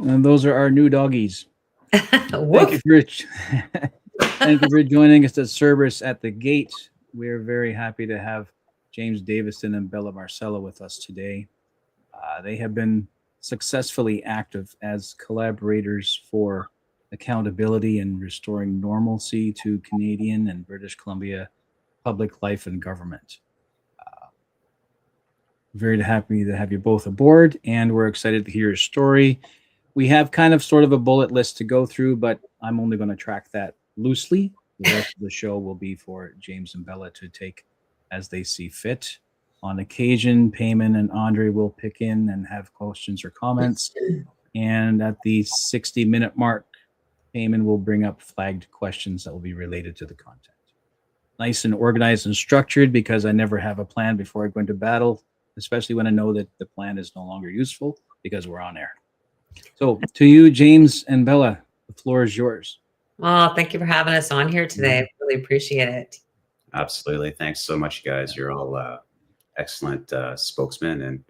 And those are our new doggies. Thank you Woof. for thank you for joining us at Cerberus at the Gate. We're very happy to have James Davison and Bella Marcella with us today. They have been successfully active as collaborators for accountability and restoring normalcy to Canadian and British Columbia public life and government. Very happy to have you both aboard, and we're excited to hear your story. We have kind of sort of a bullet list to go through, but I'm only going to track that loosely. The rest of the show will be for James and Bella to take as they see fit. On occasion, Peyman and André will pick in and have questions or comments. And at the 60-minute mark, Peyman will bring up flagged questions that will be related to the content. Nice and organized and structured, because I never have a plan before I go into battle, especially when I know that the plan is no longer useful because we're on air. So to you, James and Bella, the floor is yours. Well, thank you for having us on here today. I really appreciate it. Absolutely. Thanks so much, guys. You're all excellent spokesmen, and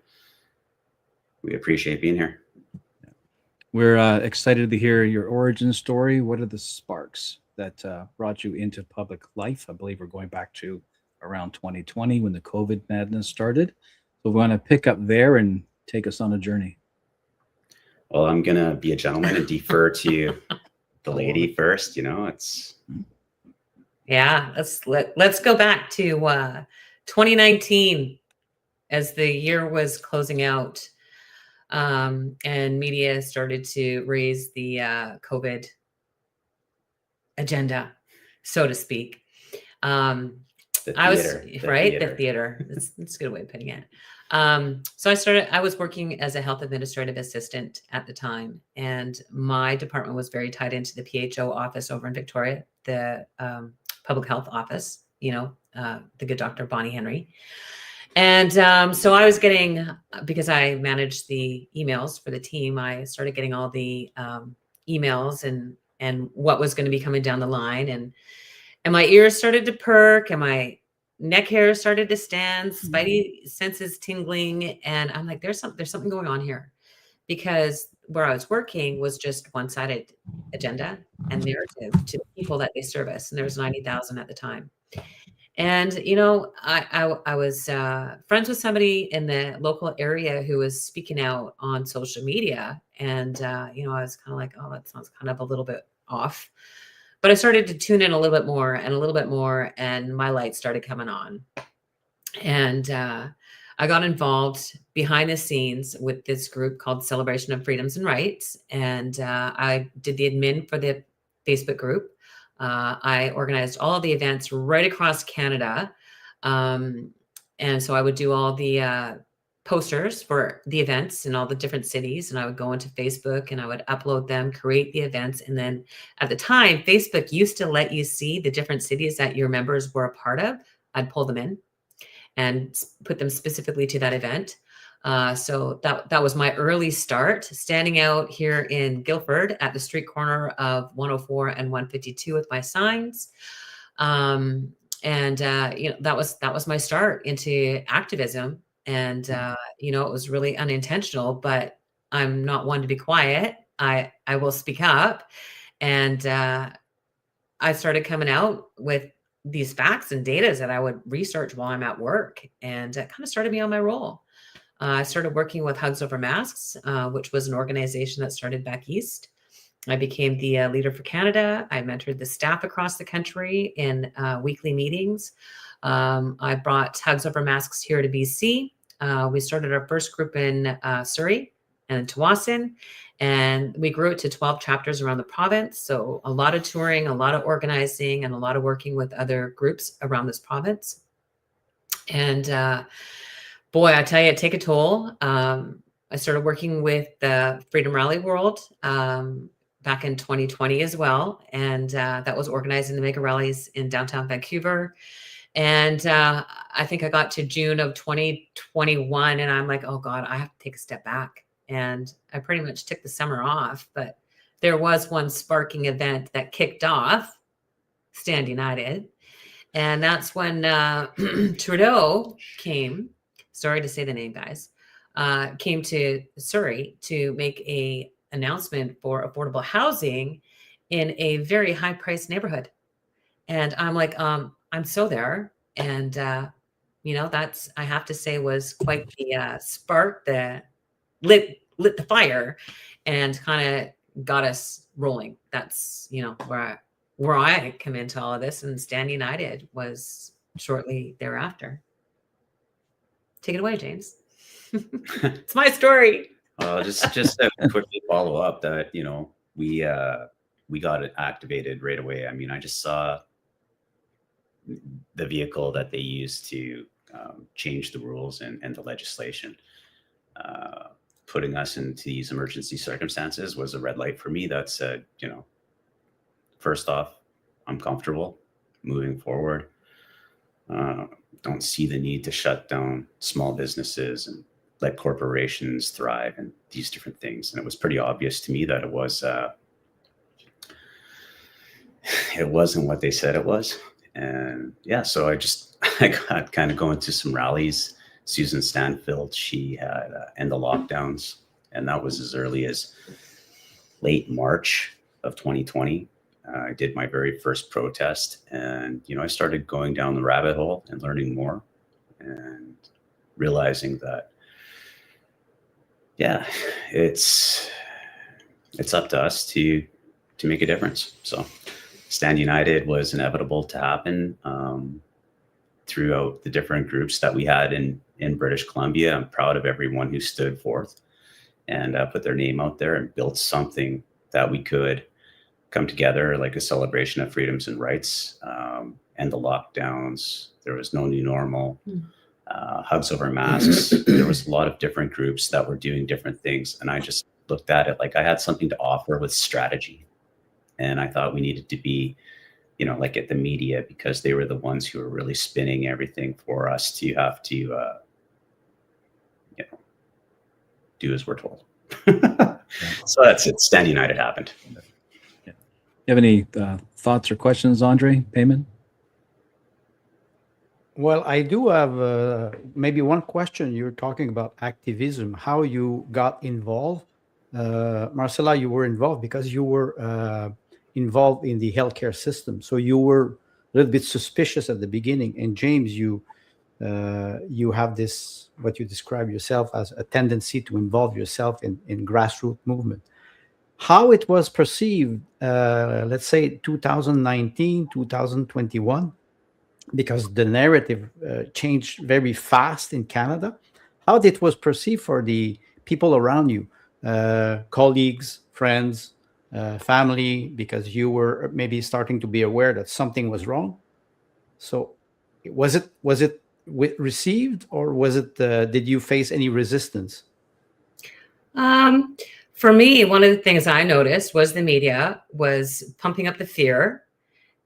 we appreciate being here. We're excited to hear your origin story. What are the sparks that brought you into public life? I believe we're going back to around 2020 when the COVID madness started. So we want to pick up there and take us on a journey. Well, I'm going to be a gentleman and defer to the lady first. You know, it's... Yeah, let's go back to 2019 as the year was closing out, and media started to raise the COVID agenda, so to speak. The theater. That's a good way of putting it. So I was working as a health administrative assistant at the time, and my department was very tied into the PHO office over in Victoria, the public health office, the good Dr. Bonnie Henry. And so I was getting, because I managed the emails for the team, I started getting all the emails and what was going to be coming down the line. And my ears started to perk, and my neck hair started to stand, spidey senses tingling. And I'm like, there's something going on here, because where I was working was just one-sided agenda and narrative to the people that they service. And there was 90,000 at the time. And, I was friends with somebody in the local area who was speaking out on social media. And, I was kind of like, oh, that sounds kind of a little bit off. But I started to tune in a little bit more, and my lights started coming on. And I got involved behind the scenes with this group called Celebration of Freedoms and Rights. And I did the admin for the Facebook group. I organized all of the events right across Canada. And so I would do all the posters for the events in all the different cities. And I would go into Facebook and I would upload them, create the events. And then at the time, Facebook used to let you see the different cities that your members were a part of. I'd pull them in and put them specifically to that event. So that was my early start, standing out here in Guildford at the street corner of 104 and 152 with my signs. That was my start into activism. And, it was really unintentional, but I'm not one to be quiet. I will speak up. And I started coming out with these facts and data that I would research while I'm at work. And it kind of started me on my role. I started working with Hugs Over Masks, which was an organization that started back east. I became the leader for Canada. I mentored the staff across the country in weekly meetings. I brought Hugs Over Masks here to BC. We started our first group in Surrey and Tawasin, and we grew it to 12 chapters around the province. So a lot of touring, a lot of organizing, and a lot of working with other groups around this province. And boy, I tell you, it take a toll. I started working with the Freedom Rally World back in 2020 as well. And that was organizing the mega rallies in downtown Vancouver. And I think I got to June of 2021 and I'm like, oh God, I have to take a step back. And I pretty much took the summer off, but there was one sparking event that kicked off Stand United. And that's when Trudeau came, sorry to say the name, guys, came to Surrey to make a announcement for affordable housing in a very high priced neighborhood. And I'm like, I'm so there. And, that's, I have to say, was quite the spark that lit the fire and kind of got us rolling. That's, where I come into all of this, and Stand United was shortly thereafter. Take it away, James. It's my story. Just to quickly follow up that, we got it activated right away. I mean, I just saw the vehicle that they used to change the rules and the legislation. Putting us into these emergency circumstances was a red light for me that said, first off, I'm comfortable moving forward. Don't see the need to shut down small businesses and let corporations thrive and these different things. And it was pretty obvious to me that it wasn't what they said it was. And yeah, so I got kind of going to some rallies. Susan Stanfield, she had end the lockdowns, and that was as early as late March of 2020. I did my very first protest, and I started going down the rabbit hole and learning more and realizing that, yeah, it's up to us to make a difference. So Stand United was inevitable to happen throughout the different groups that we had in British Columbia. I'm proud of everyone who stood forth and put their name out there and built something that we could come together, like a celebration of freedoms and rights, and the lockdowns. There was no new normal, hugs over masks. There was a lot of different groups that were doing different things. And I just looked at it like I had something to offer with strategy. And I thought we needed to be, like at the media, because they were the ones who were really spinning everything for us to have to, do as we're told. So that's it. Stand United happened. You have any thoughts or questions, André, Peyman? Well, I do have maybe one question. You're talking about activism, how you got involved. Marcella, you were involved because you were involved in the healthcare system. So you were a little bit suspicious at the beginning. And James, you have this, what you describe yourself as a tendency to involve yourself in grassroots movement. How it was perceived, let's say 2019, 2021, because the narrative changed very fast in Canada. How it was perceived for the people around you, colleagues, friends, family, because you were maybe starting to be aware that something was wrong. So was it received, or was it, did you face any resistance? For me, one of the things I noticed was the media was pumping up the fear.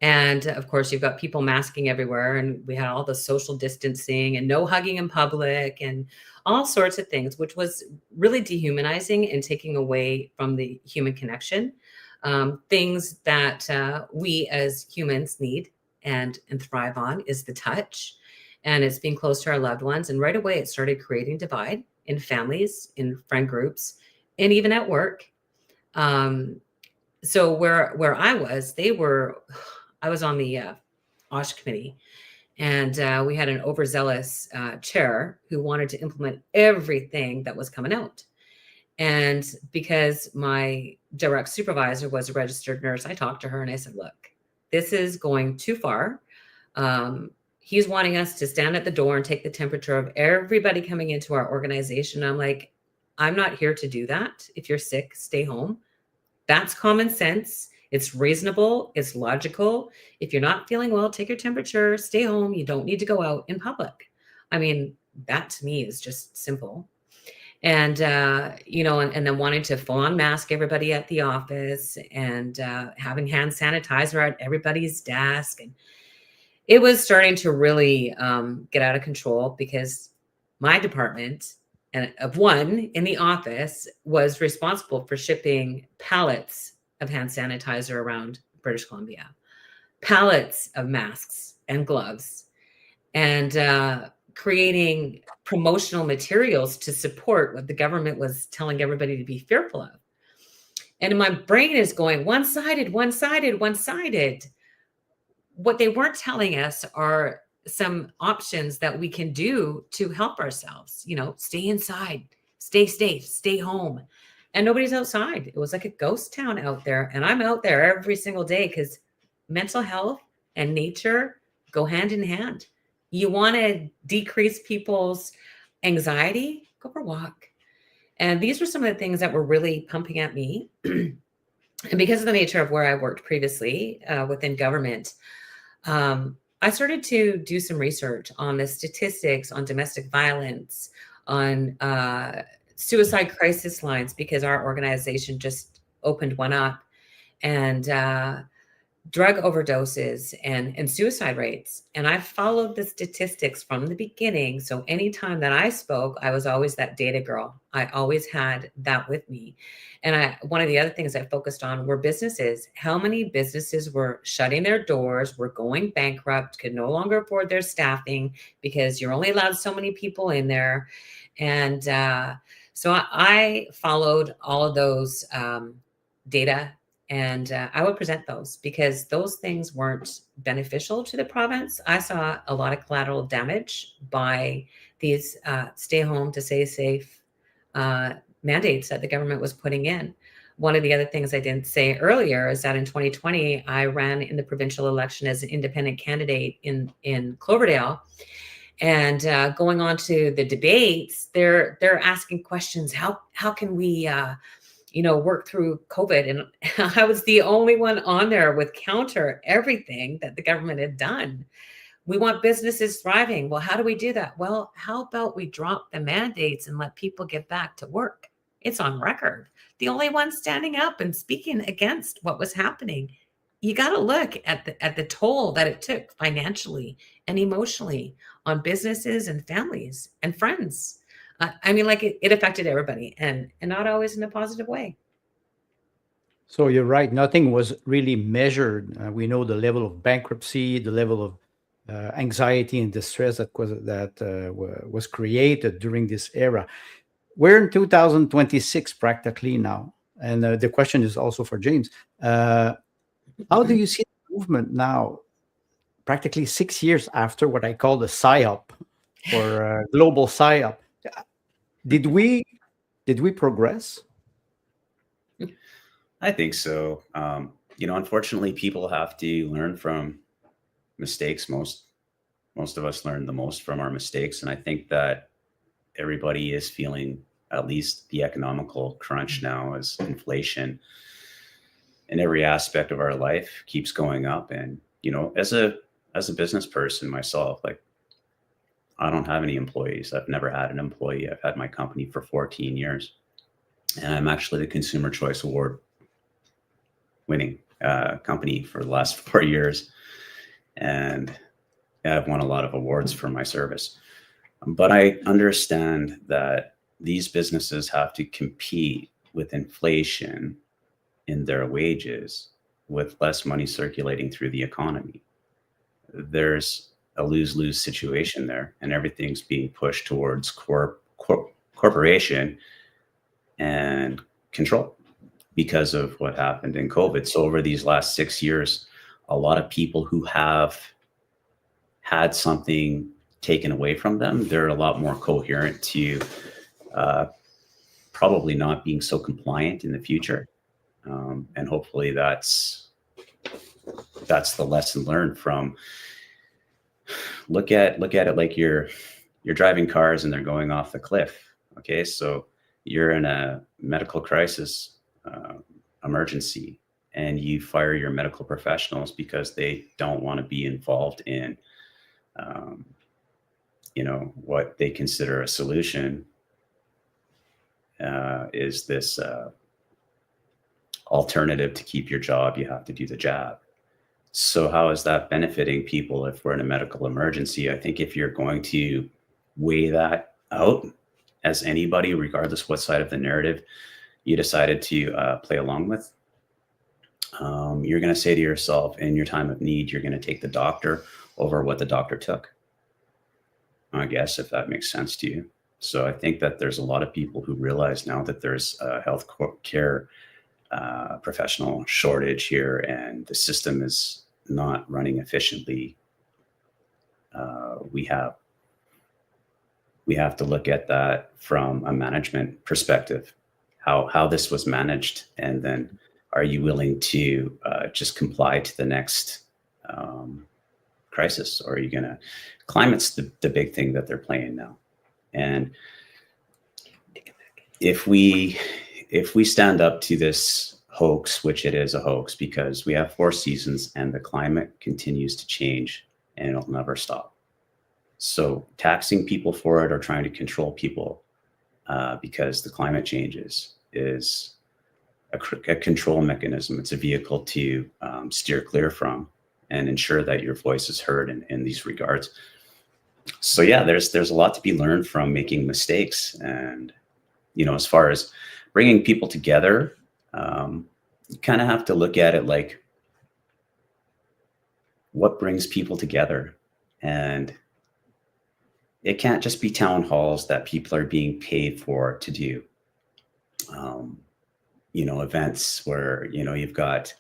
And of course, you've got people masking everywhere, and we had all the social distancing and no hugging in public and all sorts of things, which was really dehumanizing and taking away from the human connection. Things that we as humans need and thrive on is the touch, and it's being close to our loved ones. And right away, it started creating divide in families, in friend groups, and even at work. So where I was, I was on the OSH committee, and we had an overzealous chair who wanted to implement everything that was coming out. And because my direct supervisor was a registered nurse, I talked to her and I said, look, this is going too far. He's wanting us to stand at the door and take the temperature of everybody coming into our organization. I'm like, I'm not here to do that. If you're sick, stay home. That's common sense. It's reasonable. It's logical. If you're not feeling well, take your temperature, stay home. You don't need to go out in public. I mean, that to me is just simple. And, and then wanting to full on mask everybody at the office and having hand sanitizer at everybody's desk. And it was starting to really get out of control, because my department, and of one in the office, was responsible for shipping pallets of hand sanitizer around British Columbia, pallets of masks and gloves, and creating promotional materials to support what the government was telling everybody to be fearful of. And my brain is going one-sided, one-sided, one-sided. What they weren't telling us are some options that we can do to help ourselves. Stay inside, stay safe, stay home. And nobody's outside. It was like a ghost town out there. And I'm out there every single day because mental health and nature go hand in hand. You want to decrease people's anxiety? Go for a walk. And these were some of the things that were really pumping at me. And because of the nature of where I worked previously within government, I started to do some research on the statistics on domestic violence, on suicide crisis lines, because our organization just opened one up, and drug overdoses and suicide rates. And I followed the statistics from the beginning. So anytime that I spoke, I was always that data girl. I always had that with me. And one of the other things I focused on were businesses. How many businesses were shutting their doors, were going bankrupt, could no longer afford their staffing because you're only allowed so many people in there. And so I followed all of those data. And I would present those because those things weren't beneficial to the province. I saw a lot of collateral damage by these stay home to stay safe mandates that the government was putting in. One of the other things I didn't say earlier is that in 2020, I ran in the provincial election as an independent candidate in Cloverdale. And going on to the debates, they're asking questions. How can we work through COVID? And I was the only one on there with counter everything that the government had done. We want businesses thriving. Well, how do we do that? Well, how about we drop the mandates and let people get back to work? It's on record. The only one standing up and speaking against what was happening. You got to look at the toll that it took financially and emotionally on businesses and families and friends. It affected everybody, and not always in a positive way. So you're right. Nothing was really measured. We know the level of bankruptcy, the level of anxiety and distress that was created during this era. We're in 2026 practically now, and the question is also for James. How do you see the movement now, practically 6 years after what I call the PSYOP or global PSYOP? Did we progress? I think so. Unfortunately, people have to learn from mistakes. Most of us learn the most from our mistakes. And I think that everybody is feeling at least the economical crunch now as inflation in every aspect of our life keeps going up. And, as a business person myself, I don't have any employees. I've never had an employee. I've had my company for 14 years. And I'm actually the Consumer Choice Award winning company for the last 4 years. And I've won a lot of awards for my service. But I understand that these businesses have to compete with inflation in their wages with less money circulating through the economy. There's a lose-lose situation there, and everything's being pushed towards corporation and control because of what happened in COVID. So over these last 6 years, a lot of people who have had something taken away from them, they're a lot more coherent to probably not being so compliant in the future. And hopefully that's the lesson learned from. Look at it like you're driving cars and they're going off the cliff. Okay, so you're in a medical crisis emergency, and you fire your medical professionals because they don't want to be involved in, what they consider a solution is this alternative to keep your job. You have to do the jab. So how is that benefiting people if we're in a medical emergency? I think if you're going to weigh that out as anybody, regardless what side of the narrative you decided to play along with, you're going to say to yourself, in your time of need, you're going to take the doctor over what the doctor took. I guess, if that makes sense to you. So I think that there's a lot of people who realize now that there's health care professional shortage here, and the system is not running efficiently. We have to look at that from a management perspective, how this was managed, and then are you willing to just comply to the next crisis, or are you going to climate's the big thing that they're playing now. And if we stand up to this hoax, which it is a hoax, because we have 4 seasons and the climate continues to change and it'll never stop. So taxing people for it or trying to control people because the climate changes is a control mechanism. It's a vehicle to steer clear from and ensure that your voice is heard in these regards. So yeah, there's a lot to be learned from making mistakes. And, you know, as far as bringing people together, you kind of have to look at it like what brings people together. And it can't just be town halls that people are being paid for to do. You know, events where, you know, you've got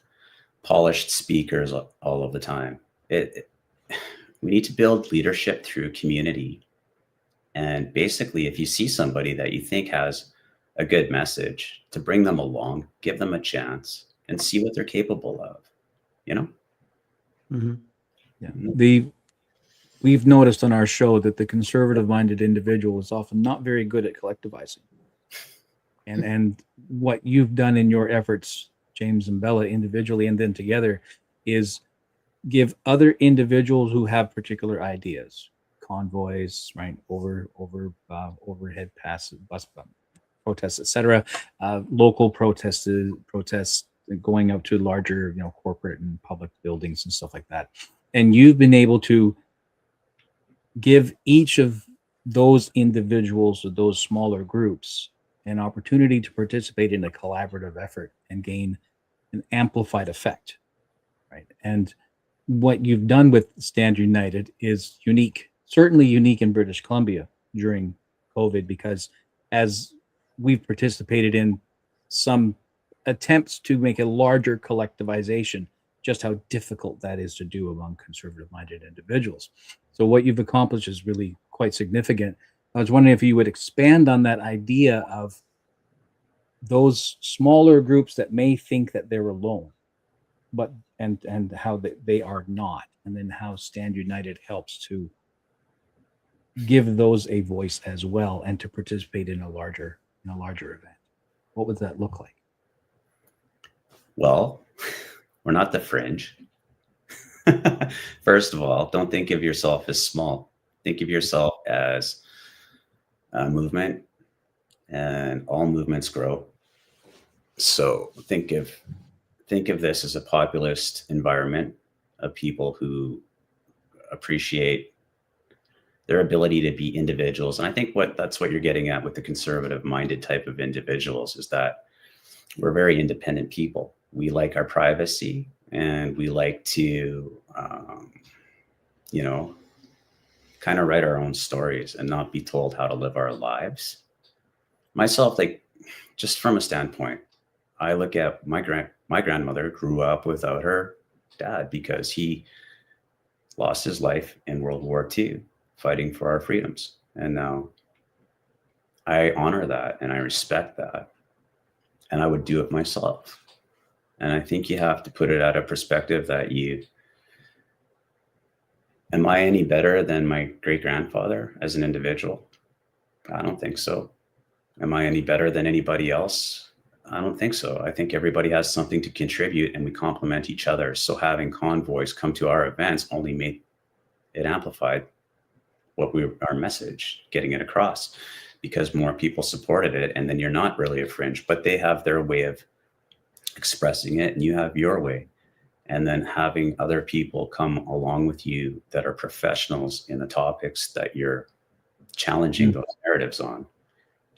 polished speakers all of the time. We need to build leadership through community. And basically, if you see somebody that you think has a good message, to bring them along, give them a chance and see what they're capable of, you know? Mm-hmm. Yeah. We've noticed on our show that the conservative-minded individual is often not very good at collectivizing. And what you've done in your efforts, James and Bella, individually and then together, is give other individuals who have particular ideas, convoys, right, overhead passes, bus protests, etc., local protests, going up to larger, you know, corporate and public buildings and stuff like that. And you've been able to give each of those individuals or those smaller groups an opportunity to participate in a collaborative effort and gain an amplified effect, right? And what you've done with Stand United is unique, certainly unique in British Columbia during COVID, because as we've participated in some attempts to make a larger collectivization, just how difficult that is to do among conservative-minded individuals. So what you've accomplished is really quite significant. I was wondering if you would expand on that idea of those smaller groups that may think that they're alone, but and how they are not, and then how Stand United helps to give those a voice as well and to participate in a larger event. What would that look like? Well, we're not the fringe. First of all, don't think of yourself as small. Think of yourself as a movement, and all movements grow. So think of this as a populist environment of people who appreciate their ability to be individuals. And I think that's what you're getting at with the conservative-minded type of individuals, is that we're very independent people. We like our privacy, and we like to, you know, kind of write our own stories and not be told how to live our lives. Myself, like, just from a standpoint, I look at my grandmother grew up without her dad because he lost his life in World War II fighting for our freedoms. And now I honor that and I respect that. And I would do it myself. And I think you have to put it at a perspective that am I any better than my great-grandfather as an individual? I don't think so. Am I any better than anybody else? I don't think so. I think everybody has something to contribute and we complement each other. So having convoys come to our events only made it amplified our message, getting it across, because more people supported it. And then you're not really a fringe, but they have their way of expressing it and you have your way. And then having other people come along with you that are professionals in the topics that you're challenging those narratives on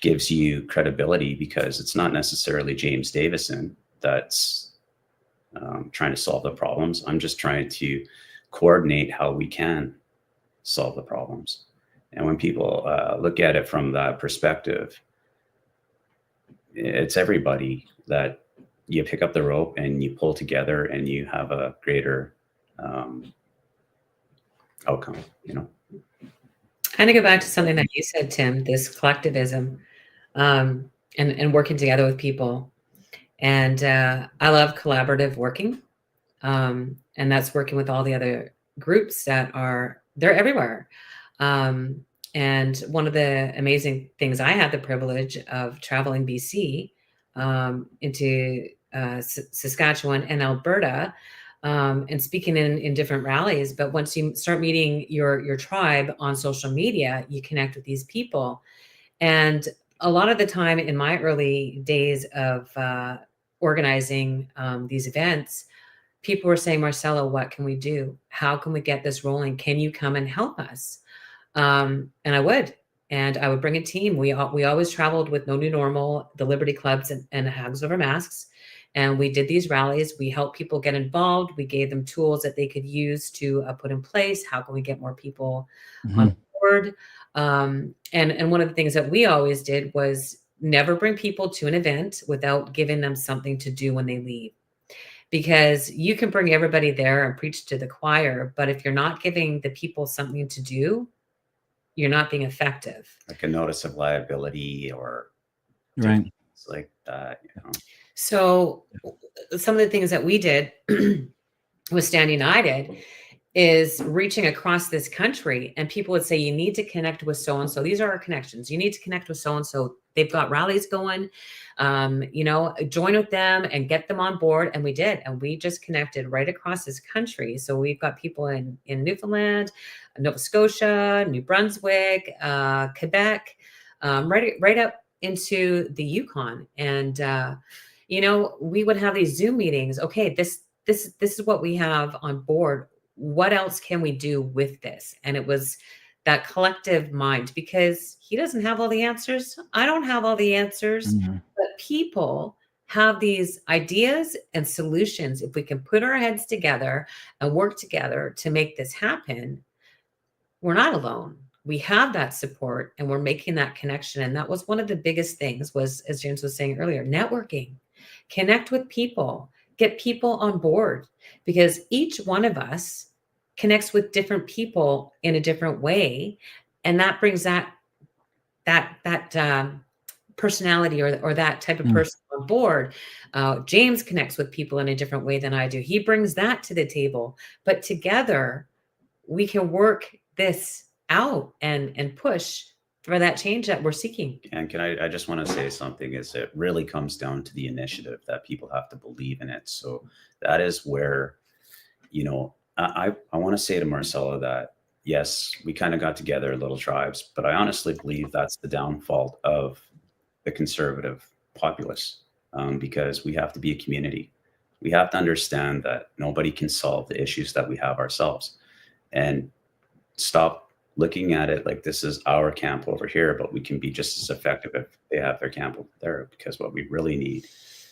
gives you credibility, because it's not necessarily James Davison that's trying to solve the problems. I'm just trying to coordinate how we can solve the problems. And when people look at it from that perspective, it's everybody that you pick up the rope and you pull together and you have a greater outcome, you know. And to go back to something that you said, Tim, this collectivism, and working together with people. And I love collaborative working. And that's working with all the other groups they're everywhere. And one of the amazing things, I had the privilege of traveling BC into Saskatchewan and Alberta, and speaking in different rallies. But once you start meeting your tribe on social media, you connect with these people. And a lot of the time in my early days of organizing these events, people were saying, Marcella, what can we do? How can we get this rolling? Can you come and help us? And I would. And I would bring a team. We always traveled with No New Normal, the Liberty Clubs, and Hags Over Masks. And we did these rallies. We helped people get involved. We gave them tools that they could use to put in place. How can we get more people on board? And one of the things that we always did was never bring people to an event without giving them something to do when they leave. Because you can bring everybody there and preach to the choir, but if you're not giving the people something to do, you're not being effective. Like a notice of liability or Right. things like that, you know. So some of the things that we did with Stand United is reaching across this country, and people would say, you need to connect with so-and-so. These are our connections. You need to connect with so-and-so. They've got rallies going, join with them and get them on board. And we did. And we just connected right across this country. So we've got people in Newfoundland, Nova Scotia, New Brunswick, Quebec, right up into the Yukon. And, we would have these Zoom meetings. Okay, this is what we have on board. What else can we do with this? And it was that collective mind, because he doesn't have all the answers. I don't have all the answers, but people have these ideas and solutions. If we can put our heads together and work together to make this happen, we're not alone. We have that support and we're making that connection. And that was one of the biggest things was, as James was saying earlier, networking, connect with people, get people on board, because each one of us connects with different people in a different way. And that brings that personality or that type of person on board. James connects with people in a different way than I do. He brings that to the table, but together we can work this out and push for that change that we're seeking. And I just want to say something, is it really comes down to the initiative that people have to believe in it. So that is where, I want to say to Marcella that, yes, we kind of got together little tribes, but I honestly believe that's the downfall of the conservative populace, because we have to be a community. We have to understand that nobody can solve the issues that we have ourselves, and stop looking at it like this is our camp over here, but we can be just as effective if they have their camp over there, because what we really need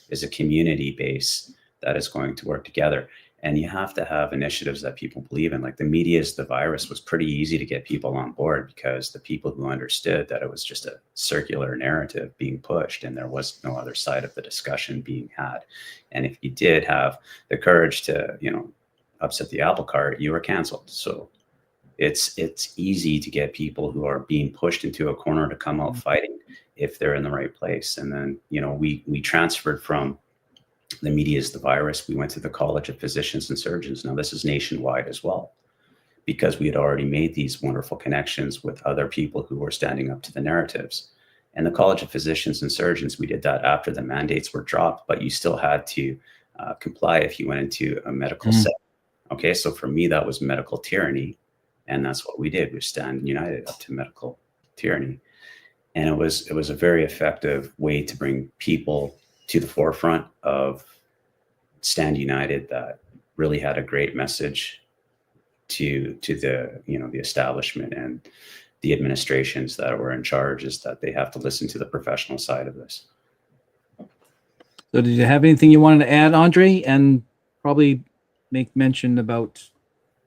is a community base that is going to work together. And you have to have initiatives that people believe in. Like the media is the virus was pretty easy to get people on board, because the people who understood that it was just a circular narrative being pushed and there was no other side of the discussion being had. And if you did have the courage to, upset the apple cart, you were canceled. So it's easy to get people who are being pushed into a corner to come out fighting if they're in the right place. And then, we transferred from the media is the virus. We went to the College of Physicians and Surgeons. Now this is nationwide as well, because we had already made these wonderful connections with other people who were standing up to the narratives. And the College of Physicians and Surgeons, we did that after the mandates were dropped, but you still had to comply if you went into a medical setting. Okay, so for me, that was medical tyranny. And that's what we did. We stand united up to medical tyranny. And it was a very effective way to bring people to the forefront of Stand United, that really had a great message to the, the establishment and the administrations that were in charge, is that they have to listen to the professional side of this. So did you have anything you wanted to add, Andre? And probably make mention about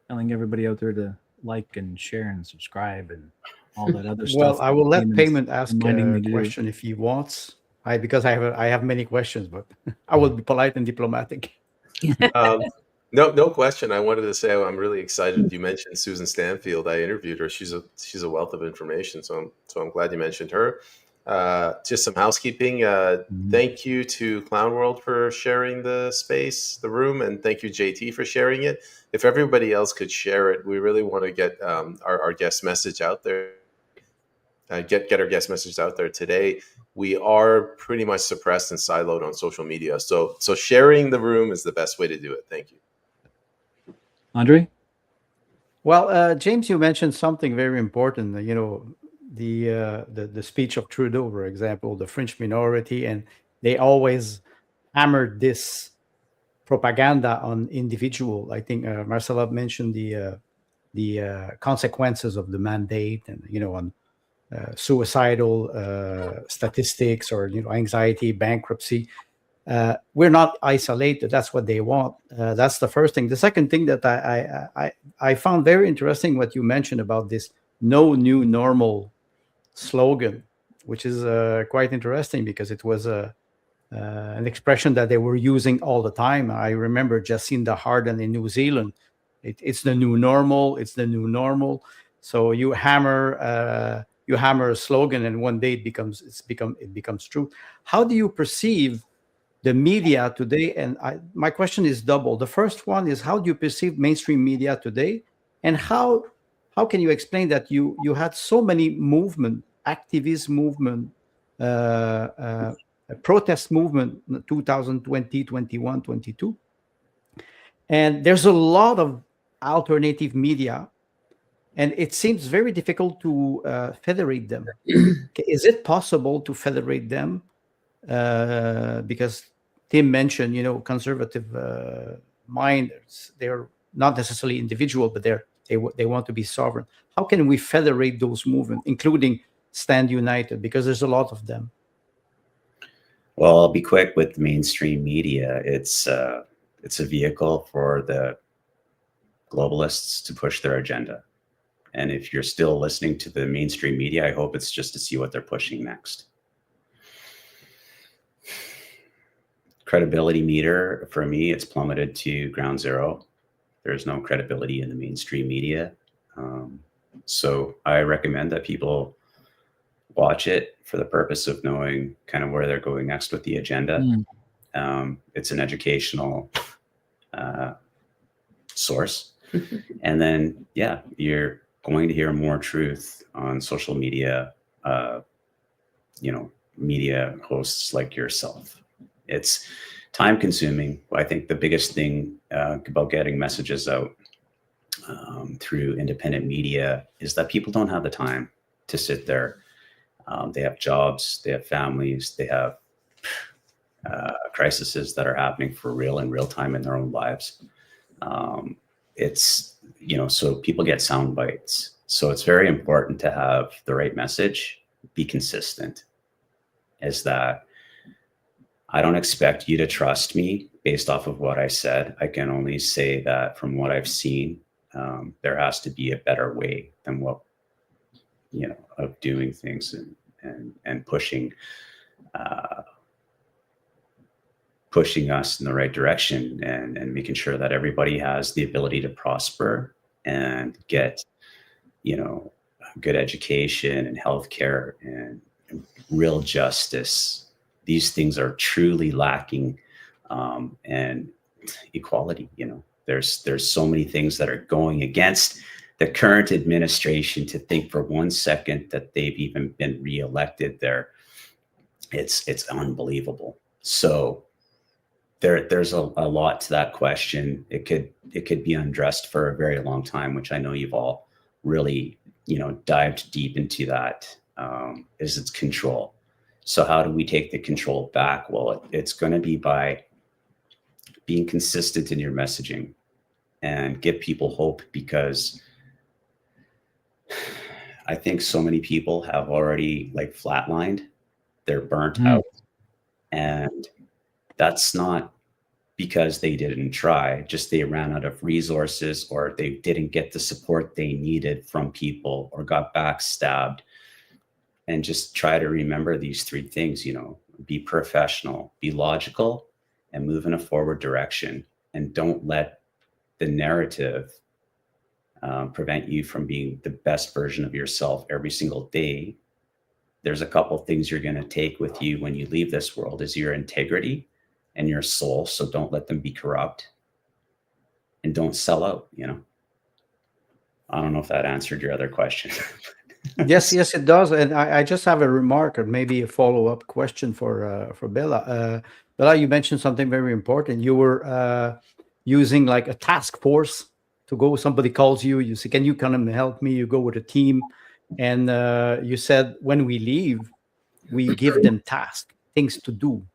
telling everybody out there to like and share and subscribe and all that other stuff. Well, I will let Peyman's Peyman ask reminding me a to do. question if he wants. Because I have many questions, but I will be polite and diplomatic. No question. I wanted to say I'm really excited. You mentioned Susan Stanfield. I interviewed her. She's a wealth of information. So I'm glad you mentioned her. Just some housekeeping. Thank you to Clown World for sharing the space, the room, and thank you JT for sharing it. If everybody else could share it, we really want to get our guest message out there. Get our guest message out there today. We are pretty much suppressed and siloed on social media. So sharing the room is the best way to do it. Thank you. Andre? Well, James, you mentioned something very important. The speech of Trudeau, for example, the French minority, and they always hammered this propaganda on individual. I think Marcella mentioned the consequences of the mandate, and on suicidal statistics, or anxiety, bankruptcy. We're not isolated. That's what they want. That's the first thing. The second thing that I found very interesting, what you mentioned about this "no new normal" slogan, which is quite interesting, because it was an expression that they were using all the time. I remember Jacinda Ardern in New Zealand. It's the new normal. It's the new normal. So you hammer a slogan, and one day it becomes true. How do you perceive the media today? And my question is double. The first one is, how do you perceive mainstream media today, and how can you explain that you had so many activist movement, protest movement, 2020, 21, 22, and there's a lot of alternative media, and it seems very difficult to federate them. Is it possible to federate them? Because Tim mentioned, conservative minds. They're not necessarily individual, but they want to be sovereign. How can we federate those movements, including Stand United? Because there's a lot of them. Well, I'll be quick with the mainstream media. It's a vehicle for the globalists to push their agenda. And if you're still listening to the mainstream media, I hope it's just to see what they're pushing next. Credibility meter, for me, it's plummeted to ground zero. There's no credibility in the mainstream media. So I recommend that people watch it for the purpose of knowing kind of where they're going next with the agenda. It's an educational source. And then, you're going to hear more truth on social media, media hosts like yourself. It's time consuming. I think the biggest thing about getting messages out through independent media is that people don't have the time to sit there. They have jobs, they have families, they have crises that are happening for real in real time in their own lives. It's, so people get sound bites. So it's very important to have the right message, be consistent. Is that I don't expect you to trust me based off of what I said. I can only say that from what I've seen, there has to be a better way than what, of doing things and pushing us in the right direction, and making sure that everybody has the ability to prosper and get, good education and healthcare and real justice. These things are truly lacking, and equality. There's so many things that are going against the current administration. To think for 1 second that they've even been reelected there, it's unbelievable. So there's a lot to that question. It could be undressed for a very long time, which I know you've all really dived deep into. That is its control. So how do we take the control back? Well, it's going to be by being consistent in your messaging and give people hope, because I think so many people have already flatlined. They're burnt out, and that's not because they didn't try, just they ran out of resources, or they didn't get the support they needed from people, or got backstabbed. And just try to remember these three things, be professional, be logical, and move in a forward direction. And don't let the narrative prevent you from being the best version of yourself every single day. There's a couple things you're going to take with you when you leave this world is your integrity and your soul. So don't let them be corrupt, and don't sell out, you know. I don't know if that answered your other question. Yes, it does. And I just have a remark or maybe a follow-up question for Bella. Bella, you mentioned something very important. You were using like a task force to go. Somebody calls you, you say, can you come and help me? You go with a team. And you said, when we leave, we give them tasks, things to do.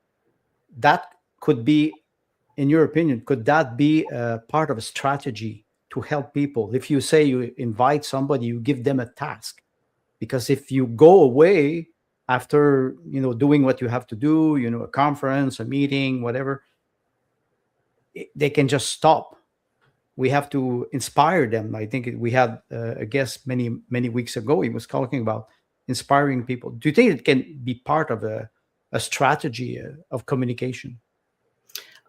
That could be, in your opinion, could that be part of a strategy to help people? If you say you invite somebody, you give them a task. Because if you go away after, doing what you have to do, a conference, a meeting, whatever, they can just stop. We have to inspire them. I think we had a guest many weeks ago. He was talking about inspiring people. Do you think it can be part of a strategy of communication?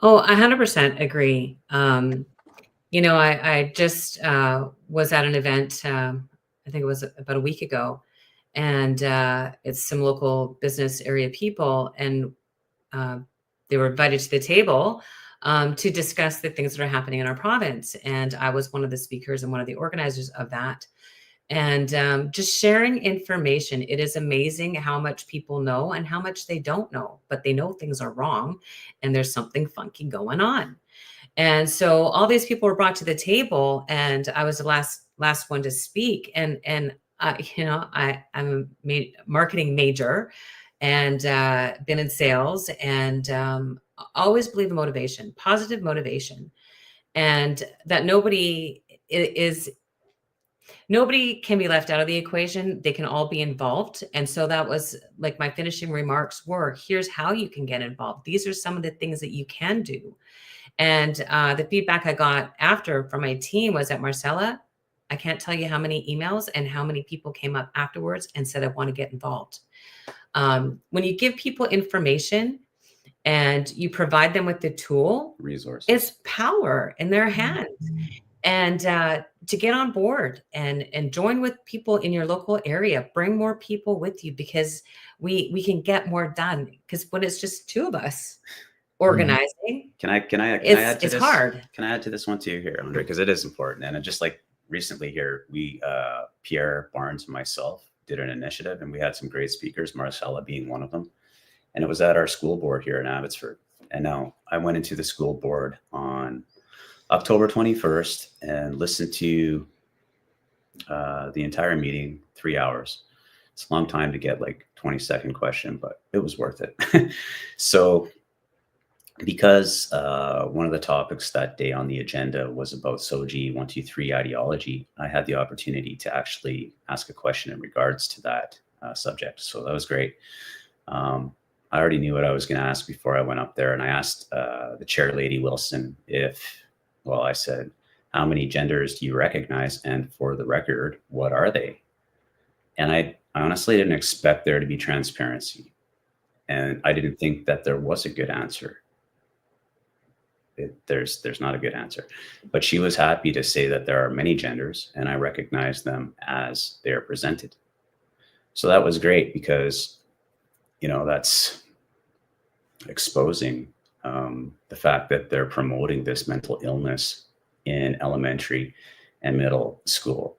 Oh, I 100% agree. I just was at an event, I think it was about a week ago, and it's some local business area people, and they were invited to the table to discuss the things that are happening in our province. And I was one of the speakers and one of the organizers of that. And just sharing information. It is amazing how much people know and how much they don't know, but they know things are wrong and there's something funky going on. And so all these people were brought to the table, and I was the last one to speak. And I'm a marketing major and been in sales, and always believe in motivation, positive motivation, and that nobody can be left out of the equation. They can all be involved. And so that was like my finishing remarks were, here's how you can get involved. These are some of the things that you can do. And the feedback I got after from my team was at Marcella, I can't tell you how many emails and how many people came up afterwards and said, I want to get involved. When you give people information and you provide them with the tool, Resource, it's power in their hands. And to get on board and join with people in your local area, bring more people with you, because we can get more done. Because when it's just two of us organizing, can I add to it's this? hard. Can I add to this one too here, Andre? Because it is important. And just like recently here, we Pierre Barnes and myself did an initiative, and we had some great speakers, Marcella being one of them. And it was at our school board here in Abbotsford. And now I went into the school board on October 21st and listened to the entire meeting, 3 hours. It's a long time to get like 20-second question, but it was worth it. So because one of the topics that day on the agenda was about SOGI 123 ideology, I had the opportunity to actually ask a question in regards to that subject. So that was great. I already knew what I was going to ask before I went up there, and I asked the chair lady Wilson I said, how many genders do you recognize? And for the record, what are they? And I honestly didn't expect there to be transparency. And I didn't think that there was a good answer. There's not a good answer. But she was happy to say that there are many genders, and I recognize them as they are presented. So that was great, because, that's exposing the fact that they're promoting this mental illness in elementary and middle school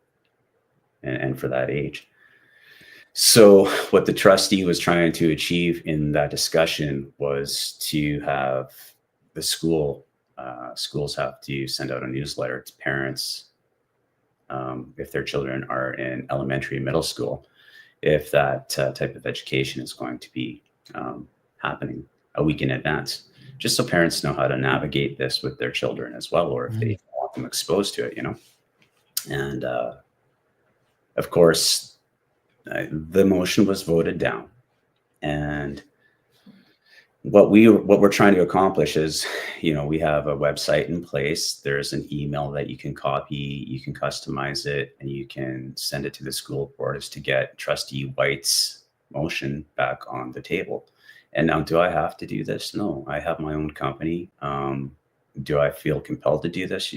and for that age. So what the trustee was trying to achieve in that discussion was to have the schools have to send out a newsletter to parents if their children are in elementary and middle school, if that type of education is going to be happening a week in advance, just so parents know how to navigate this with their children as well, or if they want them exposed to it, And of course, the motion was voted down. And what we're trying to accomplish is, we have a website in place. There's an email that you can copy, you can customize it, and you can send it to the school board, is to get Trustee White's motion back on the table. And now, do I have to do this? No, I have my own company. Do I feel compelled to do this?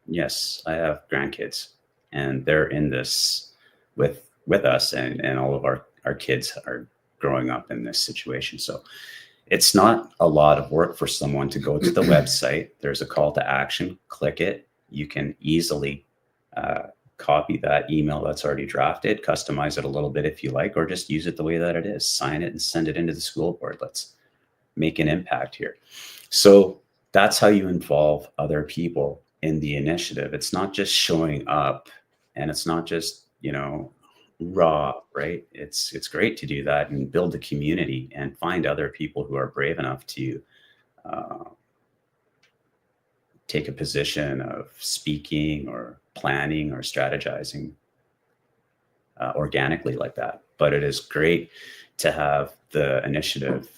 Yes, I have grandkids, and they're in this with us, and all of our kids are growing up in this situation. So it's not a lot of work for someone to go to the website. There's a call to action. Click it. You can easily copy that email that's already drafted, customize it a little bit if you like, or just use it the way that it is. Sign it and send it into the school board. Let's make an impact here. So that's how you involve other people in the initiative. It's not just showing up, and it's not just, raw, right? It's great to do that and build a community and find other people who are brave enough to take a position of speaking or planning or strategizing organically like that. But it is great to have the initiative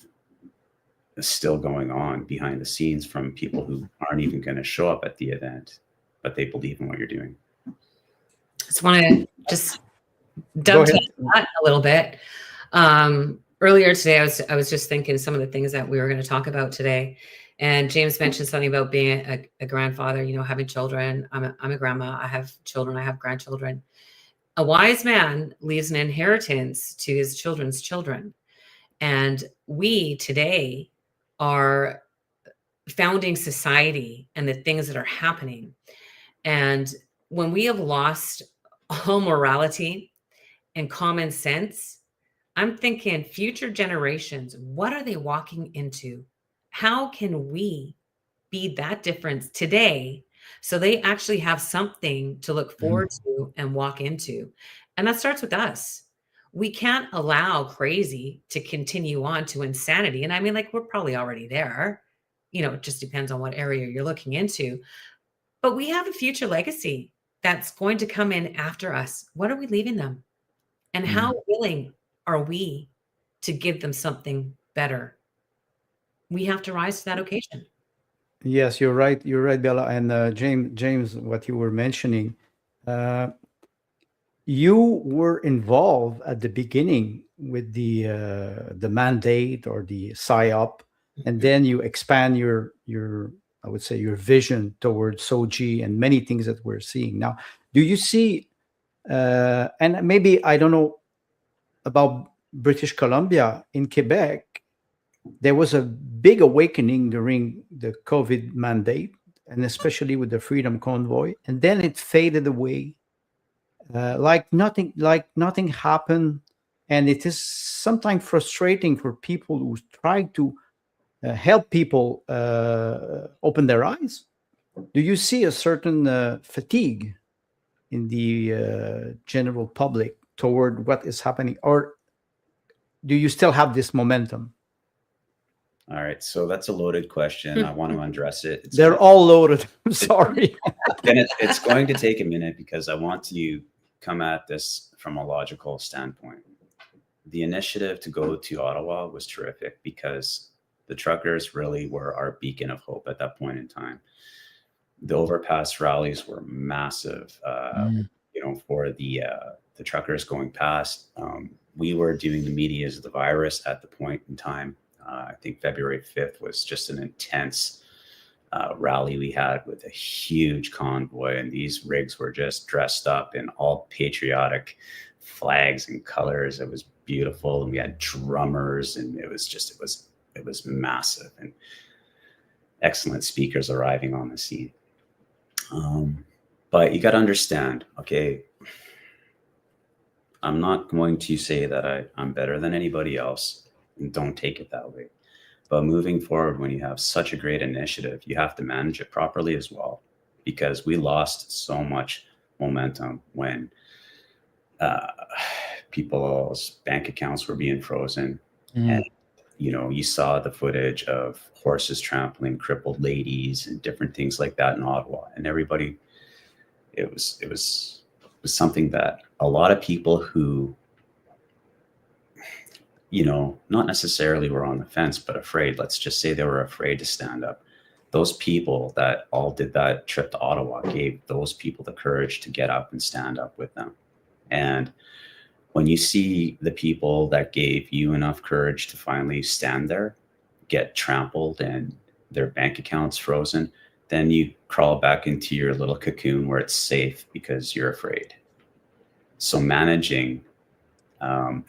still going on behind the scenes from people who aren't even going to show up at the event, but they believe in what you're doing. Just want to just dovetail that a little bit. Earlier today, I was just thinking some of the things that we were going to talk about today. And James mentioned something about being a grandfather, having children. I'm a grandma. I have children. I have grandchildren. A wise man leaves an inheritance to his children's children. And we today are founding society and the things that are happening. And when we have lost all morality and common sense, I'm thinking future generations, what are they walking into? How can we be that difference today so they actually have something to look forward to and walk into? And that starts with us. We can't allow crazy to continue on to insanity. And I mean, we're probably already there. It just depends on what area you're looking into. But we have a future legacy that's going to come in after us. What are we leaving them? And how willing are we to give them something better? We have to rise to that occasion. Yes, you're right. You're right, Bella. And James, what you were mentioning, you were involved at the beginning with the mandate or the PSYOP, and then you expand your I would say your vision towards SOGI and many things that we're seeing now. Do you see? And maybe I don't know about British Columbia. In Quebec, there was a big awakening during the COVID mandate, and especially with the Freedom Convoy, and then it faded away, like nothing happened. And it is sometimes frustrating for people who try to help people open their eyes. Do you see a certain fatigue in the general public toward what is happening, or do you still have this momentum? All right, so that's a loaded question. I want to address it. They're all loaded. I'm sorry. It's going to take a minute because I want to come at this from a logical standpoint. The initiative to go to Ottawa was terrific because the truckers really were our beacon of hope at that point in time. The overpass rallies were massive, for the truckers going past. We were doing the media as the virus at the point in time. I think February 5th was just an intense rally we had with a huge convoy, and these rigs were just dressed up in all patriotic flags and colors. It was beautiful, and we had drummers, and it was massive, and excellent speakers arriving on the scene. But you got to understand, okay, I'm not going to say that I'm better than anybody else, and don't take it that way. But moving forward, when you have such a great initiative, you have to manage it properly as well, because we lost so much momentum when people's bank accounts were being frozen. And, you saw the footage of horses trampling crippled ladies and different things like that in Ottawa. And everybody, it was something that a lot of people who, not necessarily were on the fence, but afraid. Let's just say they were afraid to stand up. Those people that all did that trip to Ottawa gave those people the courage to get up and stand up with them. And when you see the people that gave you enough courage to finally stand there, get trampled and their bank accounts frozen, then you crawl back into your little cocoon where it's safe because you're afraid. So managing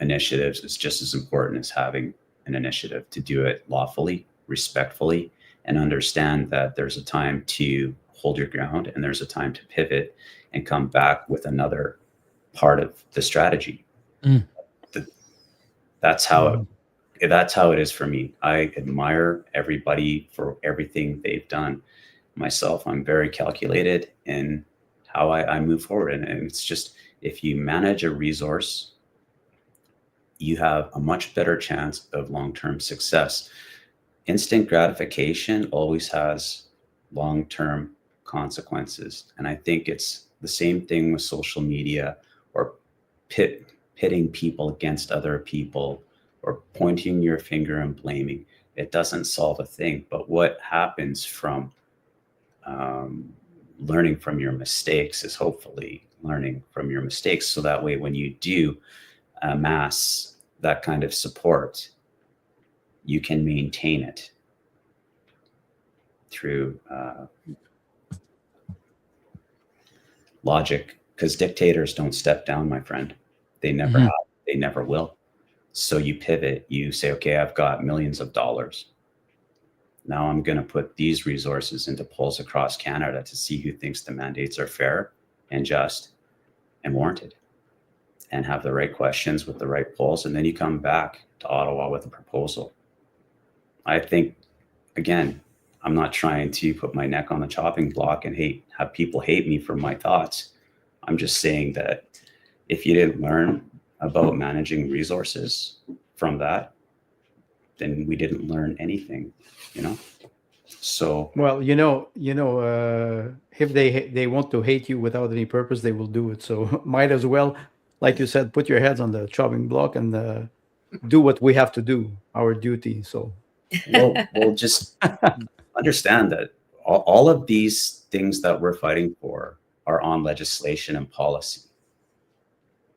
initiatives is just as important as having an initiative. To do it lawfully, respectfully, and understand that there's a time to hold your ground and there's a time to pivot and come back with another part of the strategy. That's how it is for me. I admire everybody for everything they've done. Myself, I'm very calculated in how I move forward. And it's just, if you manage a resource, you have a much better chance of long-term success. Instant gratification always has long-term consequences. And I think it's the same thing with social media, or pitting people against other people, or pointing your finger and blaming. It doesn't solve a thing. But what happens from learning from your mistakes is hopefully learning from your mistakes. So that way, when you do amass that kind of support, you can maintain it through logic, because dictators don't step down, my friend. They never have, they never will. So you pivot, you say, okay, I've got millions of dollars. Now I'm going to put these resources into polls across Canada to see who thinks the mandates are fair and just and warranted, and have the right questions with the right polls. And then you come back to Ottawa with a proposal. I think, again, I'm not trying to put my neck on the chopping block and have people hate me for my thoughts. I'm just saying that if you didn't learn about managing resources from that, then we didn't learn anything, So, well, if they want to hate you without any purpose, they will do it. So might as well, like you said, put your heads on the chopping block and do what we have to do, our duty. So, we'll just understand that all of these things that we're fighting for are on legislation and policy.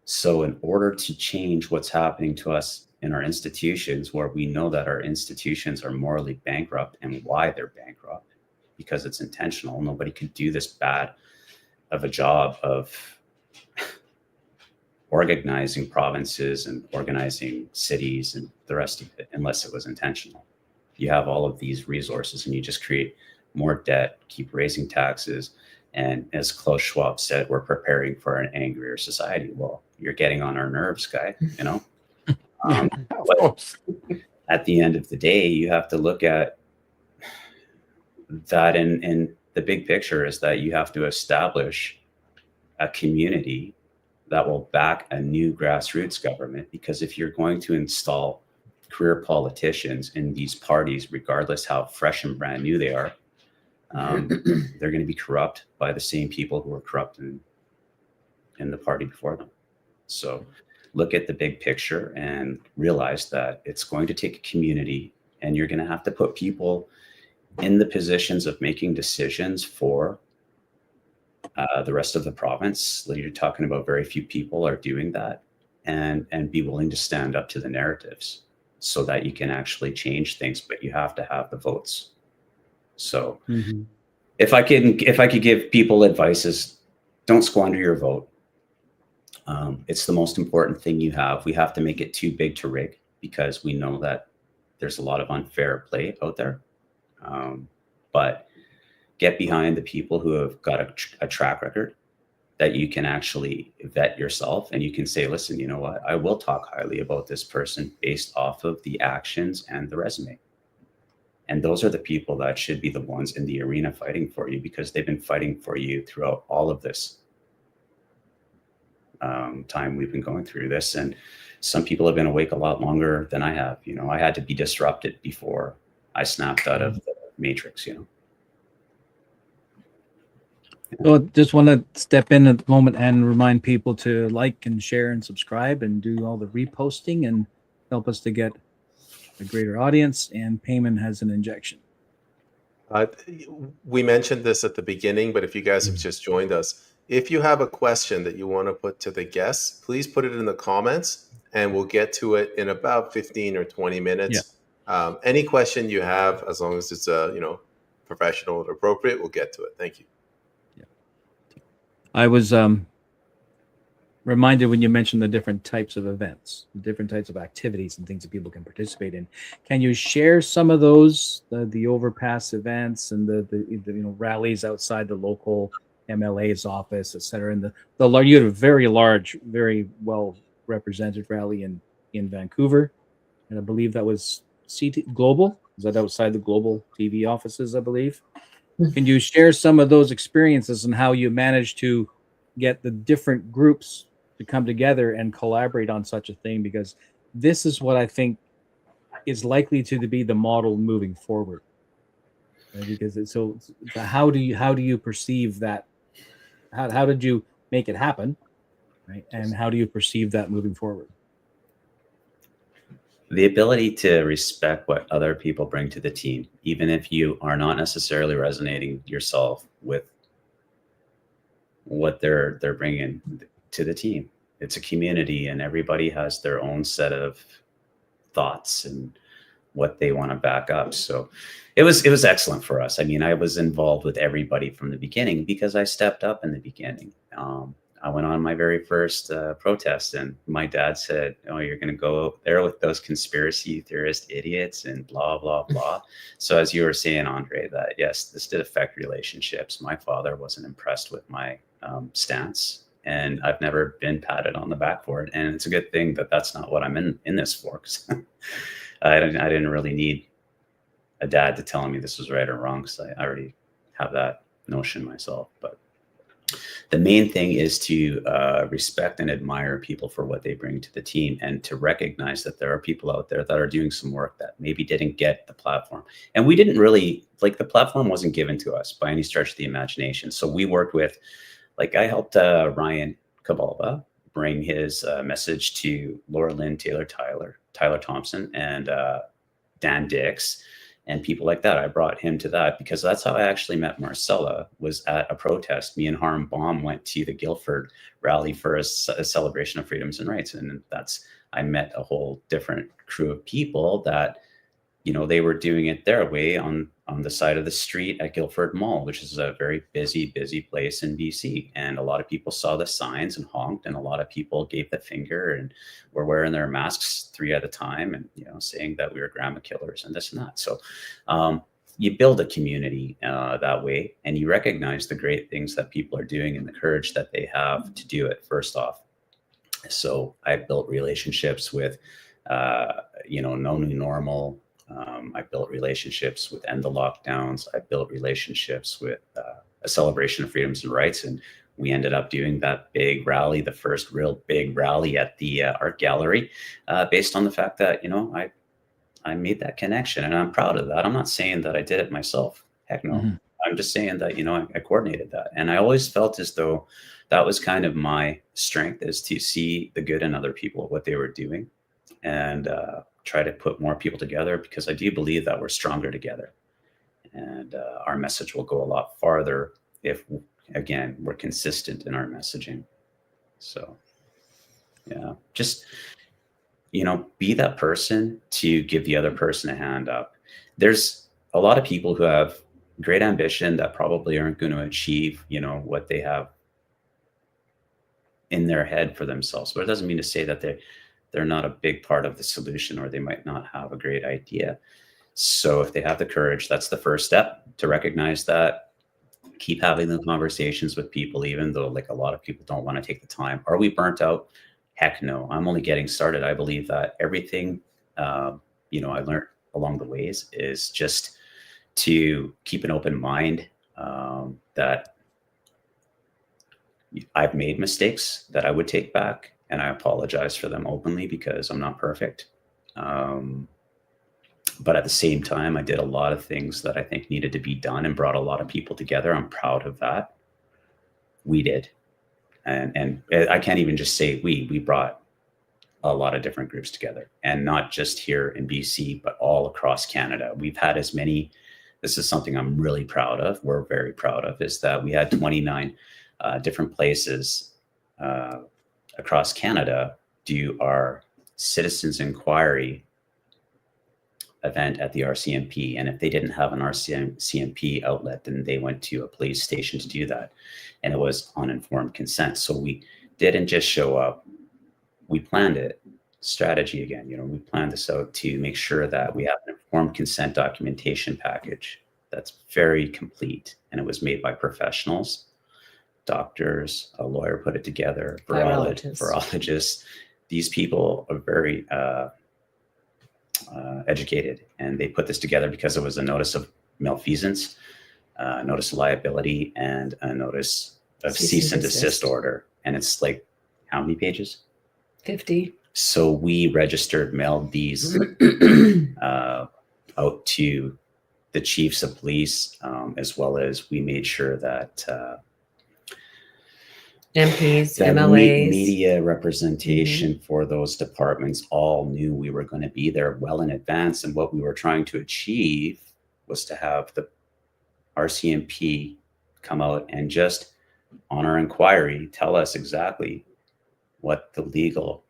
So in order to change what's happening to us in our institutions, where we know that our institutions are morally bankrupt, and why they're bankrupt, because it's intentional. Nobody could do this bad of a job of organizing provinces and organizing cities and the rest of it unless it was intentional. You have all of these resources and you just create more debt, keep raising taxes. And as Klaus Schwab said, we're preparing for an angrier society. Well, you're getting on our nerves, guy, But at the end of the day, you have to look at that in the big picture, is that you have to establish a community that will back a new grassroots government. Because if you're going to install career politicians in these parties, regardless how fresh and brand new they are, they're going to be corrupt by the same people who were corrupt in the party before them. So look at the big picture and realize that it's going to take a community, and you're going to have to put people in the positions of making decisions for the rest of the province. You're talking about very few people are doing that, and be willing to stand up to the narratives so that you can actually change things, but you have to have the votes. So if I could give people advice, is don't squander your vote. It's the most important thing you have. We have to make it too big to rig, because we know that there's a lot of unfair play out there. But get behind the people who have got a track record that you can actually vet yourself, and you can say, listen, you know what? I will talk highly about this person based off of the actions and the resume. And those are the people that should be the ones in the arena fighting for you, because they've been fighting for you throughout all of this time we've been going through this. And some people have been awake a lot longer than I have. I had to be disrupted before I snapped out of the matrix, So just want to step in at the moment and remind people to like and share and subscribe and do all the reposting and help us to get a greater audience. And Peyman has an injection. We mentioned this at the beginning, but if you guys have just joined us, if you have a question that you want to put to the guests, please put it in the comments and we'll get to it in about 15 or 20 minutes. Any question you have, as long as it's professional and appropriate, we'll get to it. Thank you. I was reminded when you mentioned the different types of events, the different types of activities and things that people can participate in. Can you share some of those, the overpass events and the rallies outside the local MLA's office, et cetera? And you had a very large, very well represented rally in Vancouver, and I believe that was CT Global. Is that outside the Global TV offices, I believe? Can you share some of those experiences and how you managed to get the different groups to come together and collaborate on such a thing? Because this is what I think is likely to be the model moving forward. Right? Because so how do you perceive that? How did you make it happen? Right? And how do you perceive that moving forward? The ability to respect what other people bring to the team, even if you are not necessarily resonating yourself with what they're bringing to the team. It's a community, and everybody has their own set of thoughts and what they want to back up. So it was excellent for us. I mean, I was involved with everybody from the beginning because I stepped up in the beginning. I went on my very first protest, and my dad said, "Oh, you're going to go there with those conspiracy theorist idiots and blah, blah, blah." So as you were saying, Andre, that yes, this did affect relationships. My father wasn't impressed with my stance, and I've never been patted on the back for it. And it's a good thing that that's not what I'm in this for. Cause I didn't really need a dad to tell me this was right or wrong, because I already have that notion myself. But the main thing is to respect and admire people for what they bring to the team, and to recognize that there are people out there that are doing some work that maybe didn't get the platform. And we didn't really, the platform wasn't given to us by any stretch of the imagination. So we worked with, I helped Ryan Cabalba bring his message to Laura Lynn Taylor Tyler Thompson, and Dan Dix, and people like that. I brought him to that because that's how I actually met Marcella, was at a protest. Me and Harm Baum went to the Guildford rally for a celebration of freedoms and rights. And I met a whole different crew of people that, they were doing it their way on the side of the street at Guildford Mall, which is a very busy place in BC. And a lot of people saw the signs and honked, and a lot of people gave the finger and were wearing their masks 3 at a time, and, saying that we were grandma killers and this and that. So you build a community that way, and you recognize the great things that people are doing and the courage that they have to do it, first off. So I built relationships with, No New Normal. I built relationships with End the Lockdowns. I built relationships with a celebration of freedoms and rights. And we ended up doing that big rally, the first real big rally at the art gallery, based on the fact that, I made that connection, and I'm proud of that. I'm not saying that I did it myself. Heck no. Mm-hmm. I'm just saying that, I coordinated that. And I always felt as though that was kind of my strength, is to see the good in other people, what they were doing, and try to put more people together, because I do believe that we're stronger together, and our message will go a lot farther if, again, we're consistent in our messaging. So, yeah, just, be that person to give the other person a hand up. There's a lot of people who have great ambition that probably aren't going to achieve, what they have in their head for themselves. But it doesn't mean to say that they're not a big part of the solution, or they might not have a great idea. So if they have the courage, that's the first step, to recognize that. Keep having the conversations with people, even though a lot of people don't want to take the time. Are we burnt out? Heck no. I'm only getting started. I believe that everything, I learned along the ways is just to keep an open mind, that I've made mistakes that I would take back, and I apologize for them openly, because I'm not perfect. But at the same time, I did a lot of things that I think needed to be done and brought a lot of people together. I'm proud of that. We did. And I can't even just say we brought a lot of different groups together, and not just here in BC, but all across Canada. We've had as many, this is something I'm really proud of, we're very proud of, is that we had 29 different places across Canada do our citizens inquiry event at the RCMP. And if they didn't have an RCMP outlet, then they went to a police station to do that. And it was on informed consent. So we didn't just show up. We planned it. Strategy again, we planned this out to make sure that we have an informed consent documentation package that's very complete. And it was made by professionals, doctors, a lawyer put it together, virologists. These people are very educated, and they put this together because it was a notice of malfeasance, notice of liability, and a notice of cease and desist order. And it's like, how many pages? 50. So we registered, mailed these out to the chiefs of police, as well as we made sure that MPs, that MLAs. media representation for those departments all knew we were going to be there well in advance. And what we were trying to achieve was to have the RCMP come out and just on our inquiry tell us exactly what the legal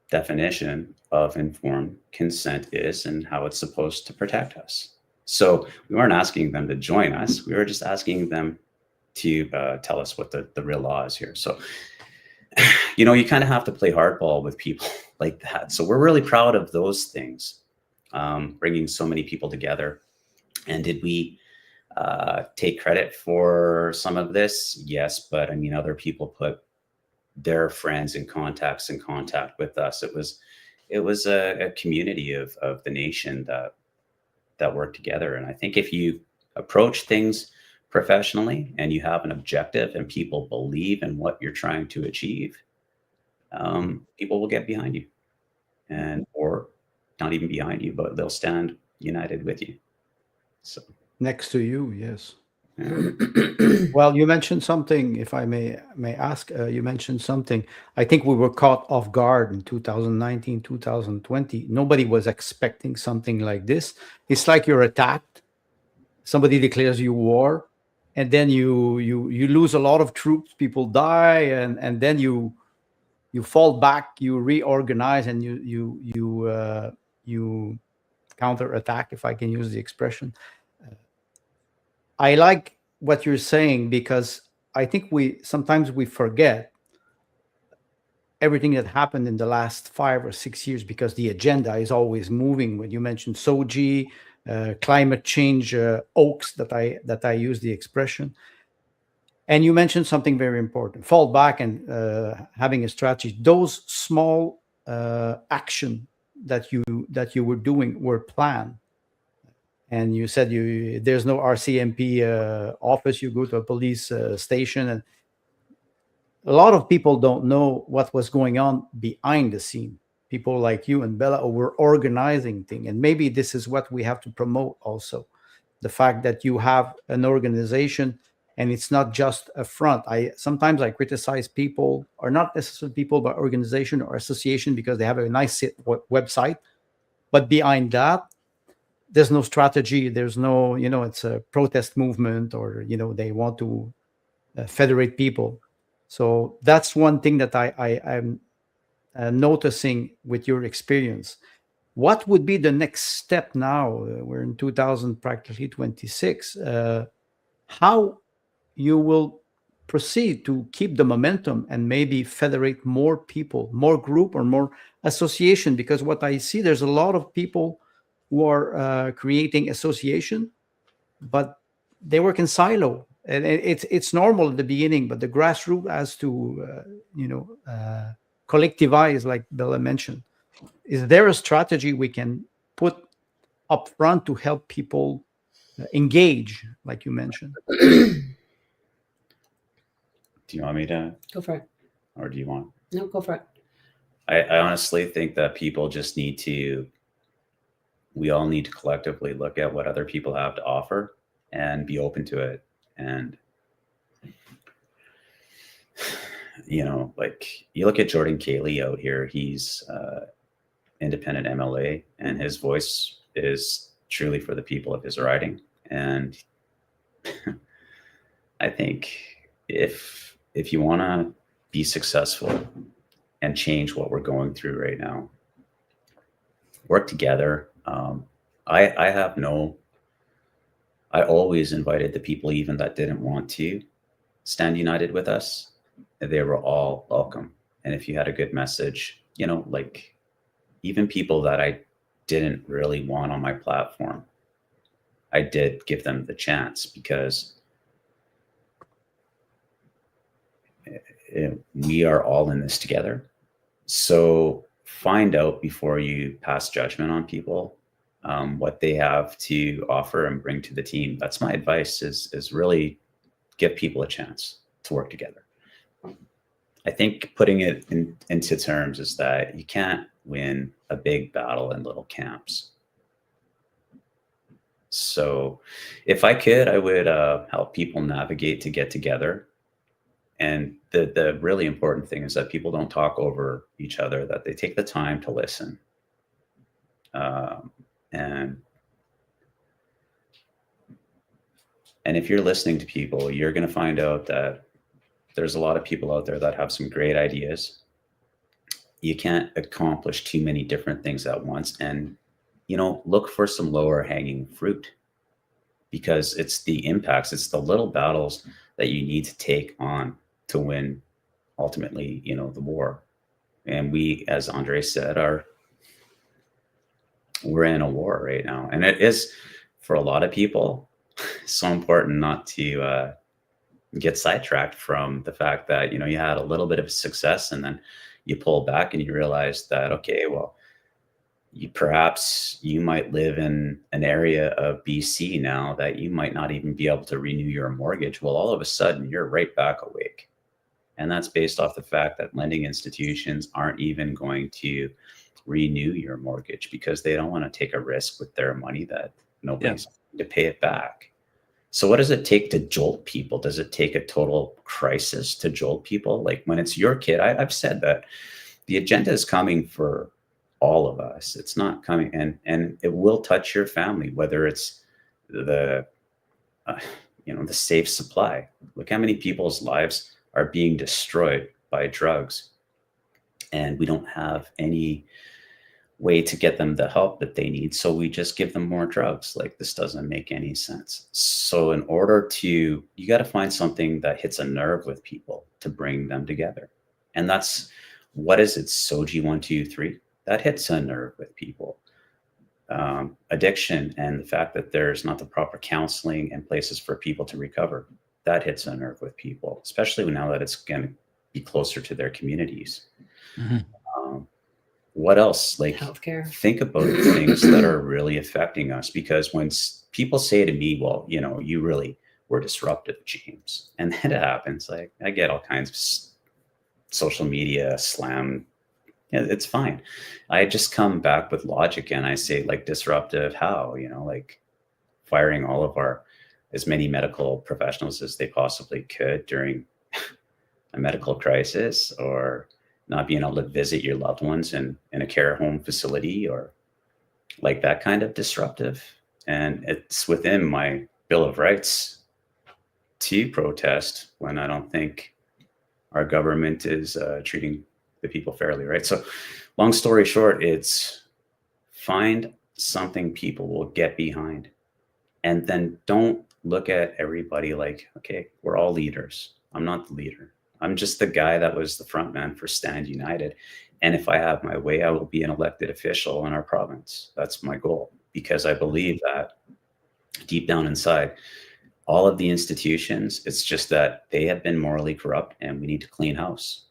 definition of informed consent is and how it's supposed to protect us. So we weren't asking them to join us. We were just asking them to tell us what the real law is here. So, you kind of have to play hardball with people like that. So we're really proud of those things, bringing so many people together. And did we take credit for some of this? Yes, but I mean, other people put their friends and contacts in contact with us. It was a community of the nation that worked together. And I think if you approach things professionally and you have an objective and people believe in what you're trying to achieve, people will get behind you, or not even behind you, but they'll stand united with you. So Next to you, yes. yeah. Well, you mentioned something, if I may ask, you mentioned something. I think we were caught off guard in 2019, 2020. Nobody was expecting something like this. It's like you're attacked. Somebody declares you war, and then you lose a lot of troops, people die, and then you fall back, you reorganize, and you counterattack, if I can use the expression. I like what you're saying, because I think sometimes we forget everything that happened in the last 5 or 6 years, because the agenda is always moving. When you mentioned SOGI, climate change hoax, that I use the expression, and you mentioned something very important: fall back and having a strategy. Those small action that you were doing were planned. And you said there's no RCMP office. You go to a police station, and a lot of people don't know what was going on behind the scene. People like you and Bella were organizing things, and maybe this is what we have to promote also: the fact that you have an organization, and it's not just a front. Sometimes I criticize people, or not necessarily people, but organization or association, because they have a nice website, but behind that, there's no strategy. There's no, it's a protest movement, or, they want to federate people. So that's one thing that I'm noticing with your experience. What would be the next step now? We're in 2000, practically 26. How you will proceed to keep the momentum and maybe federate more people, more group, or more association? Because what I see, there's a lot of people who are creating association, but they work in silo, and it's normal at the beginning, but the grassroots has to collectivize, like Bella mentioned. Is there a strategy we can put up front to help people engage, like you mentioned? Do you want me to Go for it. or do you want? No, go for it. I honestly think that people just we all need to collectively look at what other people have to offer and be open to it. And, like, you look at Jordan Cayley out here, he's independent MLA, and his voice is truly for the people of his riding. And I think if you want to be successful and change what we're going through right now, work together. I always invited the people, even that didn't want to stand united with us. They were all welcome. And if you had a good message, like even people that I didn't really want on my platform, I did give them the chance, because we are all in this together. So find out before you pass judgment on people, what they have to offer and bring to the team. That's my advice, is really give people a chance to work together. I think putting it into terms is that you can't win a big battle in little camps. So if I could, I would help people navigate to get together. And the really important thing is that people don't talk over each other, that they take the time to listen. And if you're listening to people, you're going to find out that there's a lot of people out there that have some great ideas. You can't accomplish too many different things at once. And, look for some lower hanging fruit, because it's the impacts, it's the little battles that you need to take on to win, ultimately, the war. And we, as Andre said, we're in a war right now. And it is, for a lot of people, so important not to get sidetracked from the fact that, you had a little bit of success, and then you pull back and you realize that, okay, well, perhaps you might live in an area of BC now that you might not even be able to renew your mortgage. Well, all of a sudden you're right back awake. And that's based off the fact that lending institutions aren't even going to renew your mortgage, because they don't want to take a risk with their money that nobody's going to pay it back. So what does it take to jolt people? Does it take a total crisis to jolt people? Like when it's your kid, I've said that the agenda is coming for all of us. It's not coming, and it will touch your family, whether it's the safe supply. Look how many people's lives are being destroyed by drugs, and we don't have any way to get them the help that they need. So we just give them more drugs. Like, this doesn't make any sense. So in order to, you got to find something that hits a nerve with people to bring them together. And that's, what is it? Soji 1, 2, 3. That hits a nerve with people. Addiction and the fact that there's not the proper counseling and places for people to recover, that hits a nerve with people, especially now that it's going to be closer to their communities. Mm-hmm. What else? Like, healthcare. Think about things that are really affecting us, because when people say to me, well, you really were disruptive, James, and then it happens, like, I get all kinds of social media slam. It's fine. I just come back with logic and I say, like, disruptive, how? Like firing all of as many medical professionals as they possibly could during a medical crisis, or not being able to visit your loved ones in a care home facility, or like that kind of disruptive. And it's within my Bill of Rights to protest when I don't think our government is treating the people fairly, right? So long story short, it's find something people will get behind, and then don't look at everybody like, okay, we're all leaders. I'm not the leader. I'm just the guy that was the front man for Stand United. And if I have my way, I will be an elected official in our province. That's my goal, because I believe that deep down inside, all of the institutions, it's just that they have been morally corrupt, and we need to clean house.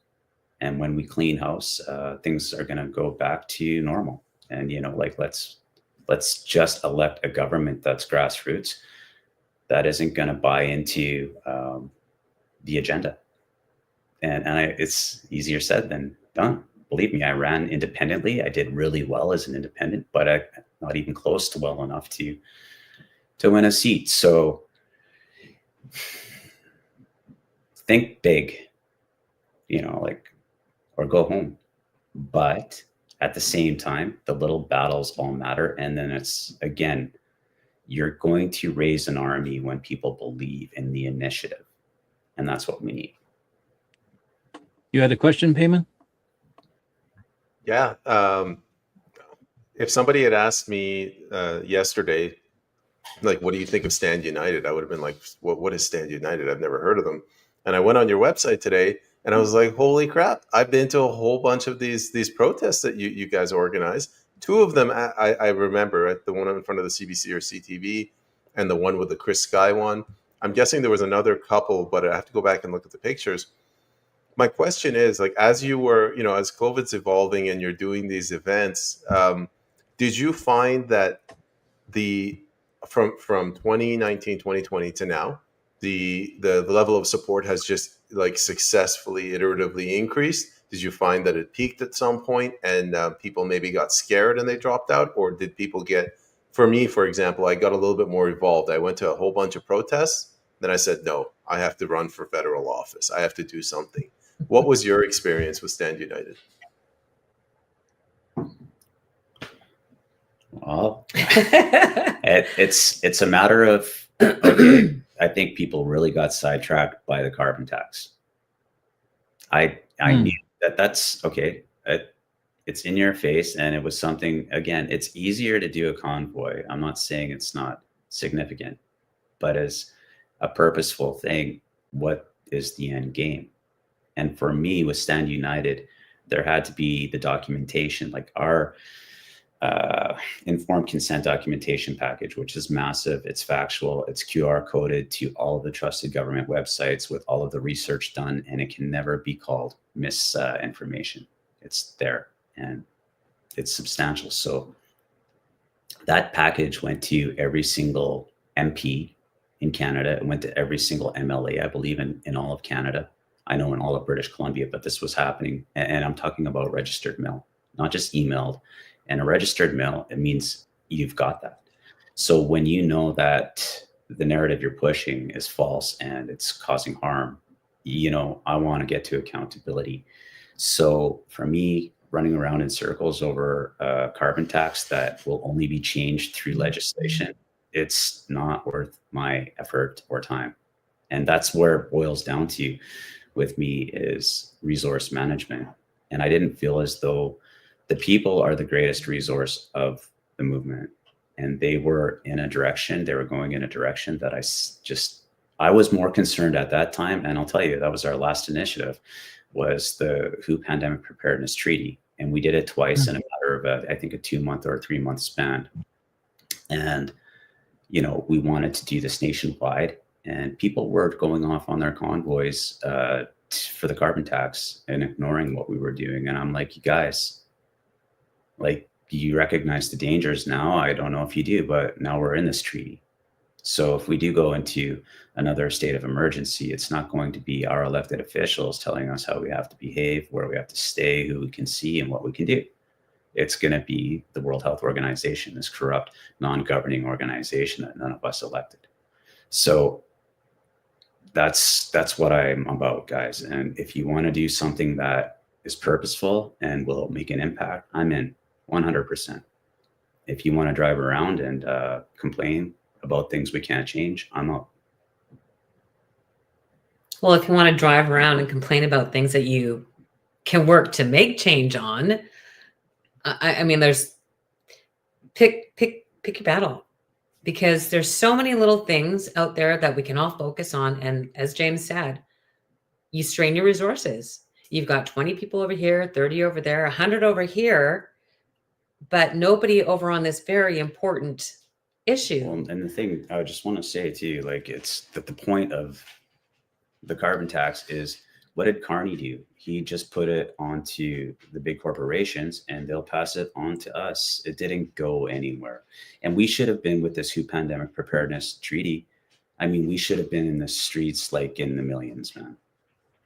And when we clean house, things are going to go back to normal. And, like, let's just elect a government that's grassroots, that isn't going to buy into the agenda. And it's easier said than done. Believe me, I ran independently. I did really well as an independent, but I'm not even close to well enough to win a seat. So think big, or go home. But at the same time, the little battles all matter. And then it's, again, you're going to raise an army when people believe in the initiative. And that's what we need. You had a question, Peyman? Yeah. If somebody had asked me yesterday, like, what do you think of Stand United? I would have been like, what is Stand United? I've never heard of them. And I went on your website today and I was like, holy crap. I've been to a whole bunch of these protests that you guys organize. Two of them I remember, the one in front of the CBC or CTV and the one with the Chris Sky one. I'm guessing there was another couple, but I have to go back and look at the pictures. My question is, like, as you were, as COVID's evolving and you're doing these events, did you find that from 2019, 2020 to now, the level of support has just like successfully iteratively increased? Did you find that it peaked at some point and people maybe got scared and they dropped out? Or did people get, for me, for example, I got a little bit more involved. I went to a whole bunch of protests. Then I said, no, I have to run for federal office. I have to do something. What was your experience with Stand United? Well, it's a matter of, okay, I think people really got sidetracked by the carbon tax. I knew that's okay. It's in your face, and it was something, again, it's easier to do a convoy. I'm not saying it's not significant, but as a purposeful thing, what is the end game? And for me, with Stand United, there had to be the documentation, like our informed consent documentation package, which is massive. It's factual. It's QR coded to all of the trusted government websites with all of the research done, and it can never be called misinformation. It's there and it's substantial. So that package went to every single MP in Canada. It went to every single MLA, I believe, in all of Canada. I know in all of British Columbia, but this was happening. And I'm talking about registered mail, not just emailed. And a registered mail, it means you've got that. So when you know that the narrative you're pushing is false and it's causing harm, I want to get to accountability. So for me, running around in circles over a carbon tax that will only be changed through legislation, it's not worth my effort or time. And that's where it boils down to with me is resource management. And I didn't feel as though the people are the greatest resource of the movement. And they were going in a direction that I was more concerned at that time. And I'll tell you, that was our last initiative, was the WHO Pandemic Preparedness Treaty. And we did it twice in a matter of, I think, a 2-month or a 3-month span. And, we wanted to do this nationwide. And people were going off on their convoys for the carbon tax and ignoring what we were doing. And I'm like, you guys, like, you recognize the dangers now? I don't know if you do, but now we're in this treaty. So if we do go into another state of emergency, it's not going to be our elected officials telling us how we have to behave, where we have to stay, who we can see, and what we can do. It's going to be the World Health Organization, this corrupt, non-governing organization that none of us elected. So that's what I'm about, guys. And if you want to do something that is purposeful and will make an impact, I'm in 100%. If you want to drive around and complain about things we can't change, I'm up. Well, if you want to drive around and complain about things that you can work to make change on, I mean, there's pick your battle, because there's so many little things out there that we can all focus on. And as James said, you strain your resources. You've got 20 people over here, 30 over there, 100 over here, but nobody over on this very important issue. Well, and the thing I just want to say too, like, it's that the point of the carbon tax is, what did Carney do? He just put it onto the big corporations and they'll pass it on to us. It didn't go anywhere. And we should have been with this WHO Pandemic Preparedness Treaty. I mean, we should have been in the streets like in the millions, man.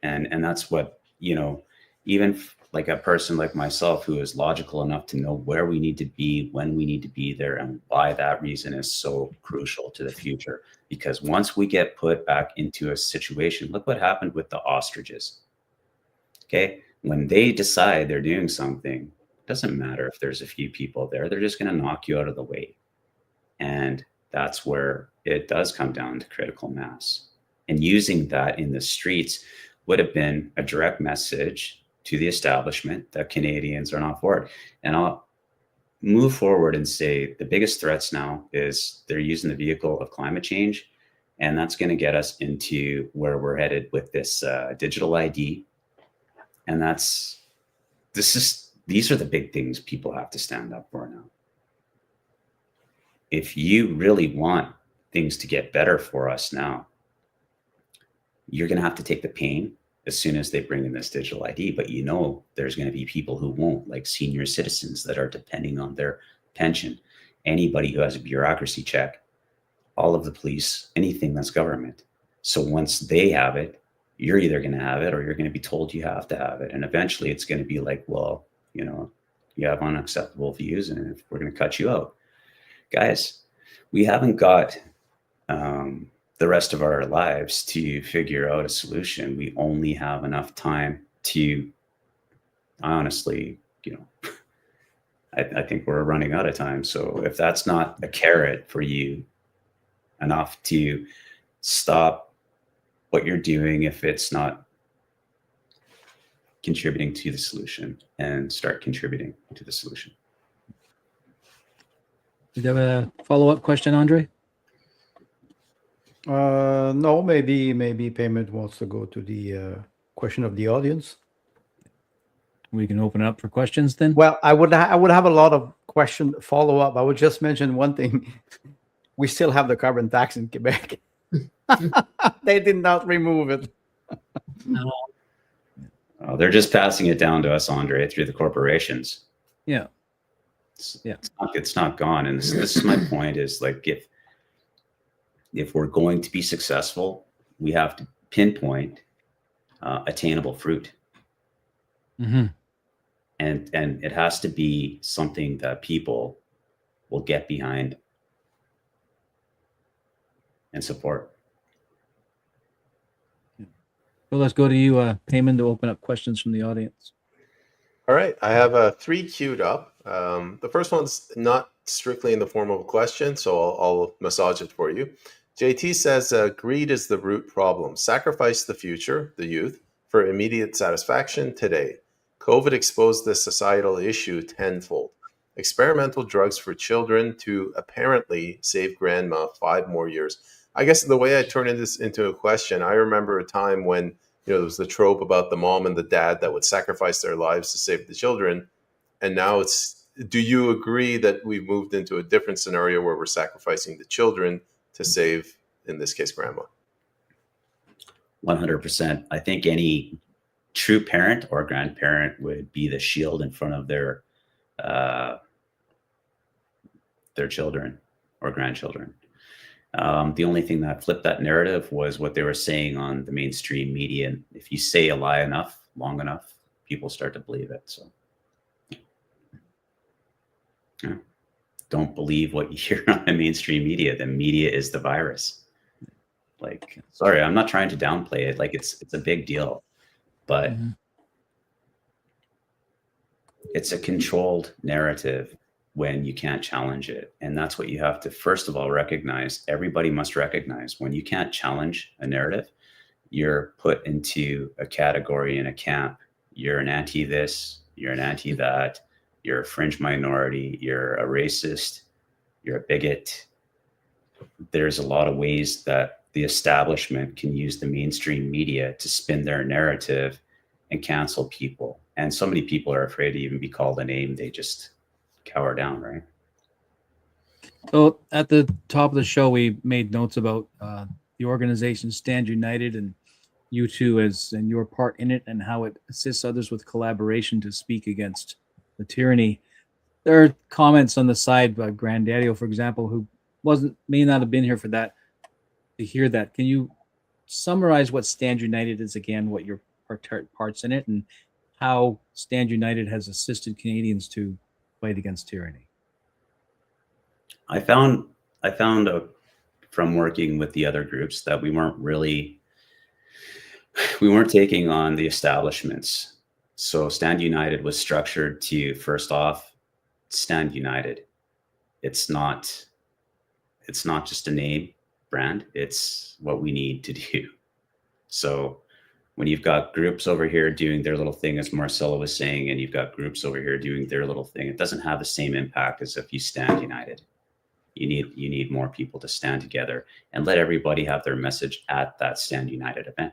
And that's what, even like a person like myself who is logical enough to know where we need to be, when we need to be there, and why that reason is so crucial to the future. Because once we get put back into a situation, look what happened with the ostriches. Okay, when they decide they're doing something, it doesn't matter if there's a few people there, they're just going to knock you out of the way. And that's where it does come down to critical mass. And using that in the streets would have been a direct message to the establishment that Canadians are not for it. And I'll move forward and say the biggest threats now is they're using the vehicle of climate change. And that's going to get us into where we're headed with this digital ID. And these are the big things people have to stand up for now. If you really want things to get better for us now, you're going to have to take the pain as soon as they bring in this digital ID. But you know, there's going to be people who won't, like senior citizens that are depending on their pension, anybody who has a bureaucracy check, all of the police, anything that's government. So once they have it, you're either going to have it or you're going to be told you have to have it. And eventually it's going to be like, well, you know, you have unacceptable views and we're going to cut you out. Guys, we haven't got the rest of our lives to figure out a solution. We only have enough time to, honestly, you know, I think we're running out of time. So if that's not a carrot for you enough to stop what you're doing, if it's not contributing to the solution, and start contributing to the solution. Did you have a follow-up question, Andre? No, maybe Peyman wants to go to the question of the audience. We can open it up for questions then. Well, I would have a lot of question follow up. I would just mention one thing: we still have the carbon tax in Quebec. They did not remove it. No. They're just passing it down to us, Andre, through the corporations. Yeah. It's not gone. And this is my point: is like if we're going to be successful, we have to pinpoint attainable fruit. Mm-hmm. And it has to be something that people will get behind and support. So let's go to you, Peyman, to open up questions from the audience. All right, I have 3 queued up. The first one's not strictly in the form of a question, so I'll massage it for you. JT says, greed is the root problem. Sacrifice the future, the youth, for immediate satisfaction today. COVID exposed this societal issue tenfold. Experimental drugs for children to apparently save grandma 5 more years. I guess the way I turn this into a question, I remember a time when there was the trope about the mom and the dad that would sacrifice their lives to save the children. And now do you agree that we've moved into a different scenario where we're sacrificing the children to save, in this case, grandma? 100%. I think any true parent or grandparent would be the shield in front of their children or grandchildren. The only thing that flipped that narrative was what they were saying on the mainstream media. And if you say a lie enough, long enough, people start to believe it. So yeah. Don't believe what you hear on the mainstream media. The media is the virus. Like, sorry, I'm not trying to downplay it. Like, it's a big deal, but it's a controlled narrative when you can't challenge it. And that's what you have to, first of all, recognize. Everybody must recognize when you can't challenge a narrative, you're put into a category in a camp. You're an anti this, you're an anti that, you're a fringe minority, you're a racist, you're a bigot. There's a lot of ways that the establishment can use the mainstream media to spin their narrative and cancel people. And so many people are afraid to even be called a name. They just cower down, right? So at the top of the show, we made notes about the organization Stand United and you two and your part in it and how it assists others with collaboration to speak against the tyranny. There are comments on the side by Grandadio, for example, who may not have been here for that, to hear that. Can you summarize what Stand United is again, what your parts in it, and how Stand United has assisted Canadians to fight against tyranny? I found out from working with the other groups that we weren't taking on the establishments. So Stand United was structured to, first off, stand united. It's not just a name brand. It's what we need to do. So when you've got groups over here doing their little thing, as Marcella was saying, and you've got groups over here doing their little thing, it doesn't have the same impact as if you stand united. You need more people to stand together and let everybody have their message at that Stand United event.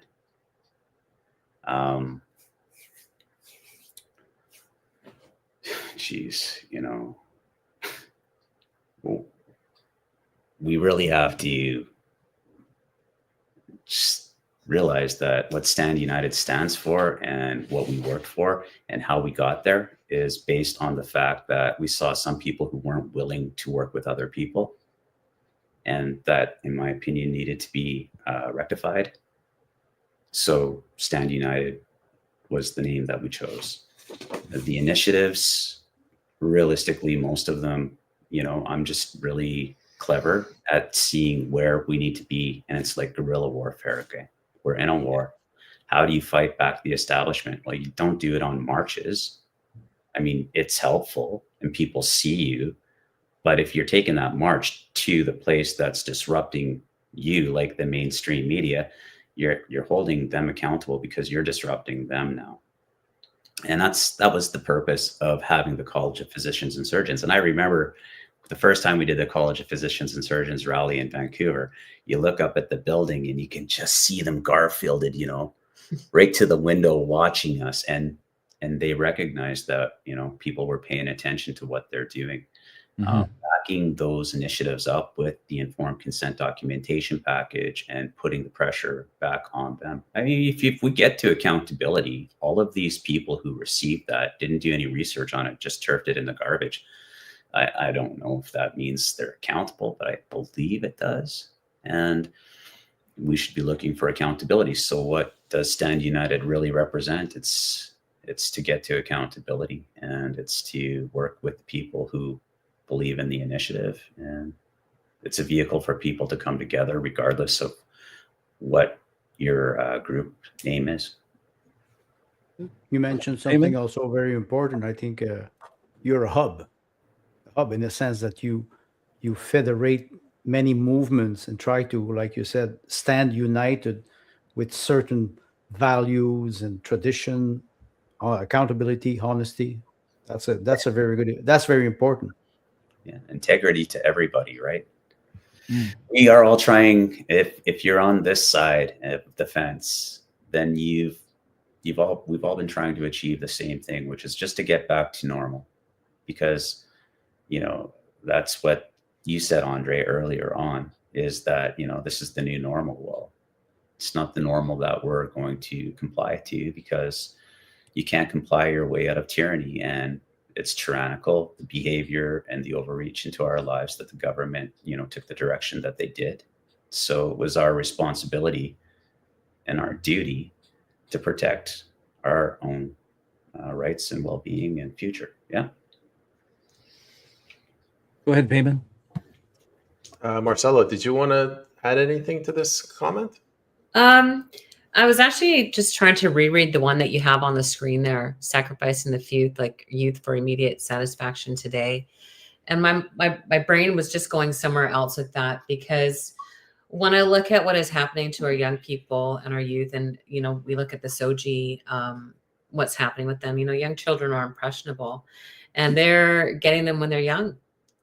Geez, you know, we really have to just realize that what Stand United stands for and what we worked for and how we got there is based on the fact that we saw some people who weren't willing to work with other people. And that, in my opinion, needed to be rectified. So Stand United was the name that we chose. The initiatives, realistically, most of them, you know, I'm just really clever at seeing where we need to be. And it's like guerrilla warfare, okay? We're in a war. How do you fight back the establishment? Well, you don't do it on marches. I mean, it's helpful and people see you. But if you're taking that march to the place that's disrupting you, like the mainstream media, you're holding them accountable because you're disrupting them now. And that was the purpose of having the College of Physicians and Surgeons. And I remember the first time we did the College of Physicians and Surgeons rally in Vancouver, you look up at the building and you can just see them Garfielded, you know, right to the window watching us. And they recognized that, you know, people were paying attention to what they're doing. Backing those initiatives up with the informed consent documentation package and putting the pressure back on them. I mean, if we get to accountability, all of these people who received that didn't do any research on it, just turfed it in the garbage. I don't know if that means they're accountable, but I believe it does. And we should be looking for accountability. So what does Stand United really represent? It's to get to accountability, and it's to work with people who believe in the initiative, and it's a vehicle for people to come together regardless of what your group name is. You mentioned something also very important. I think you're a hub in the sense that you federate many movements and try to, like you said, stand united with certain values and tradition, accountability, honesty. That's very important. Yeah, integrity to everybody, right? We are all trying. If you're on this side of the fence, then we've all been trying to achieve the same thing, which is just to get back to normal, because you know that's what you said, Andre, earlier on, is that you know this is the new normal. Well, it's not the normal that we're going to comply to, because you can't comply your way out of tyranny, and it's tyrannical, the behavior and the overreach into our lives that the government, you know, took the direction that they did. So it was our responsibility and our duty to protect our own rights and well-being and future. Yeah. Go ahead, Peyman. Marcella, did you want to add anything to this comment? I was actually just trying to reread the one that you have on the screen there, sacrificing the youth for immediate satisfaction today. And my brain was just going somewhere else with that, because when I look at what is happening to our young people and our youth, and, you know, we look at the SOGI, what's happening with them, you know, young children are impressionable, and they're getting them when they're young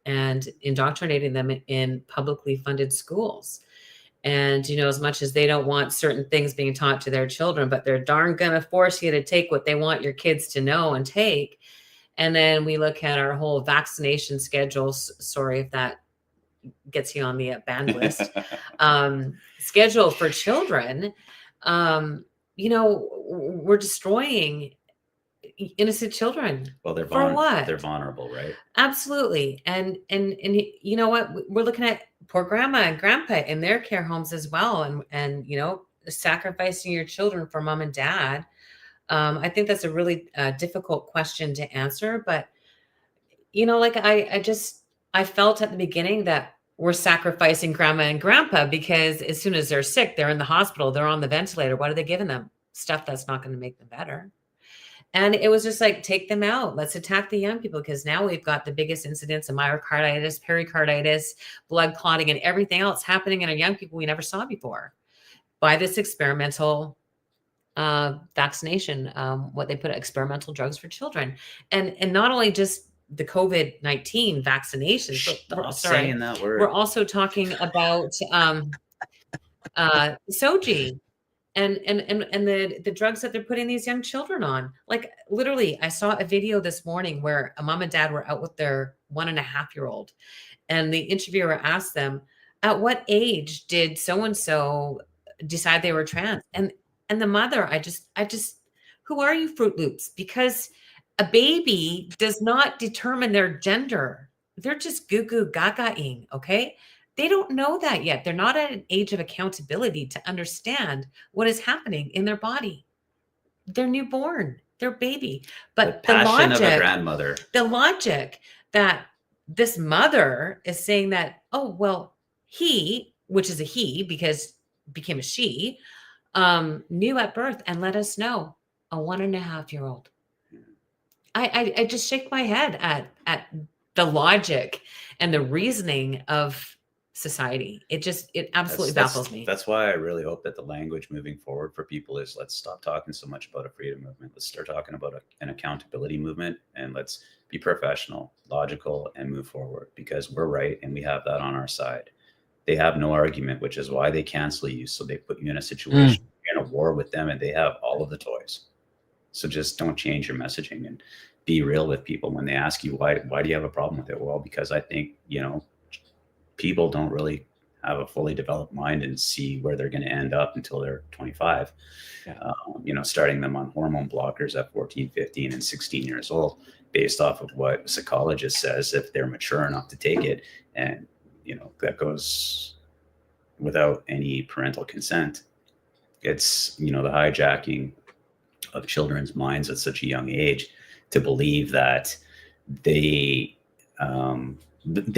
and indoctrinating them in publicly funded schools. And, you know, as much as they don't want certain things being taught to their children, but they're darn going to force you to take what they want your kids to know and take. And then we look at our whole vaccination schedules. Sorry if that gets you on the banned list. Schedule for children. You know, we're destroying innocent children. Well, they're what? They're vulnerable, right? Absolutely. And you know what, we're looking at poor grandma and grandpa in their care homes as well, and you know, sacrificing your children for mom and dad. I think that's a really difficult question to answer, but you know, like I felt at the beginning that we're sacrificing grandma and grandpa, because as soon as they're sick, they're in the hospital, they're on the ventilator. What are they giving them? Stuff that's not going to make them better. And it was just like, take them out. Let's attack the young people, because now we've got the biggest incidence of myocarditis, pericarditis, blood clotting, and everything else happening in our young people we never saw before. by this experimental vaccination, what they put experimental drugs for children, and not only just the COVID-19 vaccinations, but Stop saying that word. we're also talking about Soji and the drugs that they're putting these young children on. Like literally, I saw a video this morning where a mom and dad were out with their 1.5-year-old, and the interviewer asked them, "At what age did so and so decide they were trans?" And the mother, I just, who are you, Fruit Loops? Because a baby does not determine their gender. They're just goo goo gaga-ing, okay? They don't know that yet. They're not at an age of accountability to understand what is happening in their body. They're newborn, they're baby. But The the passion of a logic, grandmother. the logic that this mother is saying that, oh, well, he, which is a he because became a she, knew at birth and let us know, a 1.5-year-old. I just shake my head at the logic and the reasoning of society. It absolutely baffles me. That's why I really hope that the language moving forward for people is, let's stop talking so much about a freedom movement. Let's start talking about an accountability movement, and let's be professional, logical, and move forward, because we're right and we have that on our side. They have no argument, which is why they cancel you. So they put you in a situation, you're in a war with them, and they have all of the toys. So just don't change your messaging and be real with people when they ask you, why do you have a problem with it? Well, because I think, people don't really have a fully developed mind and see where they're going to end up until they're 25. Yeah. Starting them on hormone blockers at 14, 15, and 16 years old, based off of what a psychologist says, if they're mature enough to take it. And, that goes without any parental consent. It's, the hijacking of children's minds at such a young age to believe that they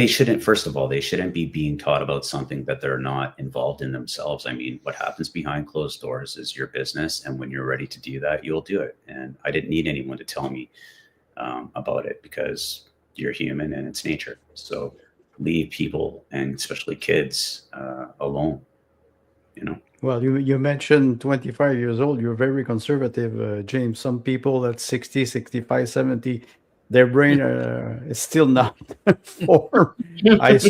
shouldn't, first of all, they shouldn't be being taught about something that they're not involved in themselves. I mean, what happens behind closed doors is your business. And when you're ready to do that, you'll do it. And I didn't need anyone to tell me about it, because you're human and it's nature. So leave people, and especially kids, alone, Well, you mentioned 25 years old. You're very conservative, James. Some people at 60, 65, 70, their brain is still not formed.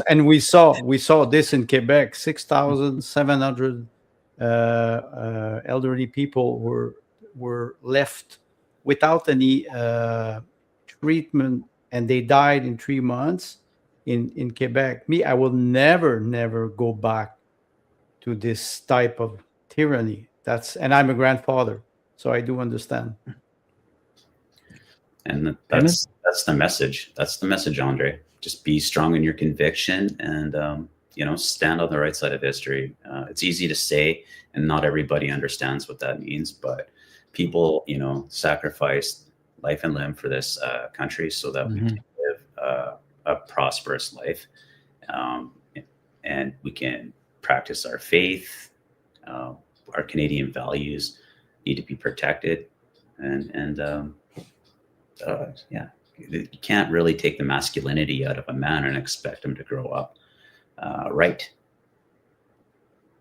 And we saw this in Quebec. 6,700 elderly people were left without any treatment, and they died in 3 months in Quebec. I will never go back to this type of tyranny. And I'm a grandfather, so I do understand. And that's the message. That's the message, Andre. Just be strong in your conviction, and stand on the right side of history. It's easy to say, and not everybody understands what that means. But people, sacrificed life and limb for this country so that we can live a prosperous life, and we can practice our faith. Our Canadian values need to be protected, and you can't really take the masculinity out of a man and expect him to grow up right.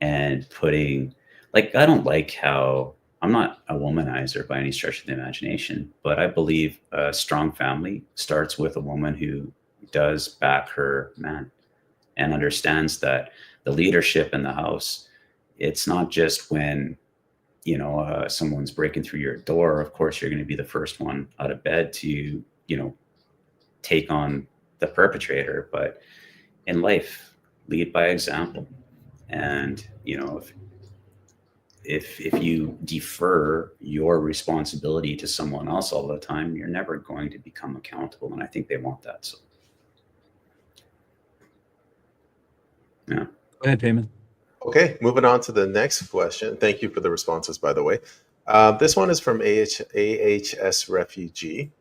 And I don't like how, I'm not a womanizer by any stretch of the imagination, but I believe a strong family starts with a woman who does back her man and understands that the leadership in the house, it's not just when someone's breaking through your door. Of course, you're going to be the first one out of bed to take on the perpetrator, but in life, lead by example. And if you defer your responsibility to someone else all the time, you're never going to become accountable, and I think they want that. So yeah. Go ahead, Peyman. Okay, moving on to the next question. Thank you for the responses, by the way. This one is from AHS Refugee.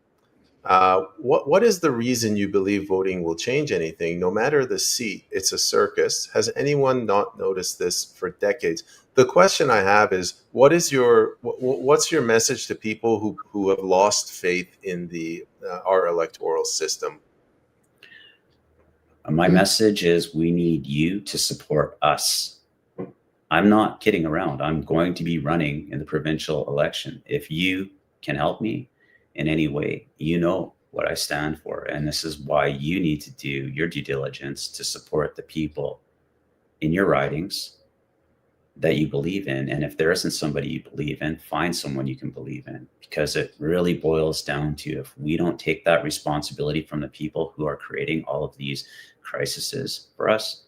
What is the reason you believe voting will change anything? No matter the seat, it's a circus. Has anyone not noticed this for decades? The question I have is, what's your message to people who have lost faith in our electoral system? My message is, we need you to support us. I'm not kidding around. I'm going to be running in the provincial election. If you can help me in any way, you know what I stand for. And this is why you need to do your due diligence to support the people in your ridings that you believe in. And if there isn't somebody you believe in, find someone you can believe in, because it really boils down to, if we don't take that responsibility from the people who are creating all of these crises for us,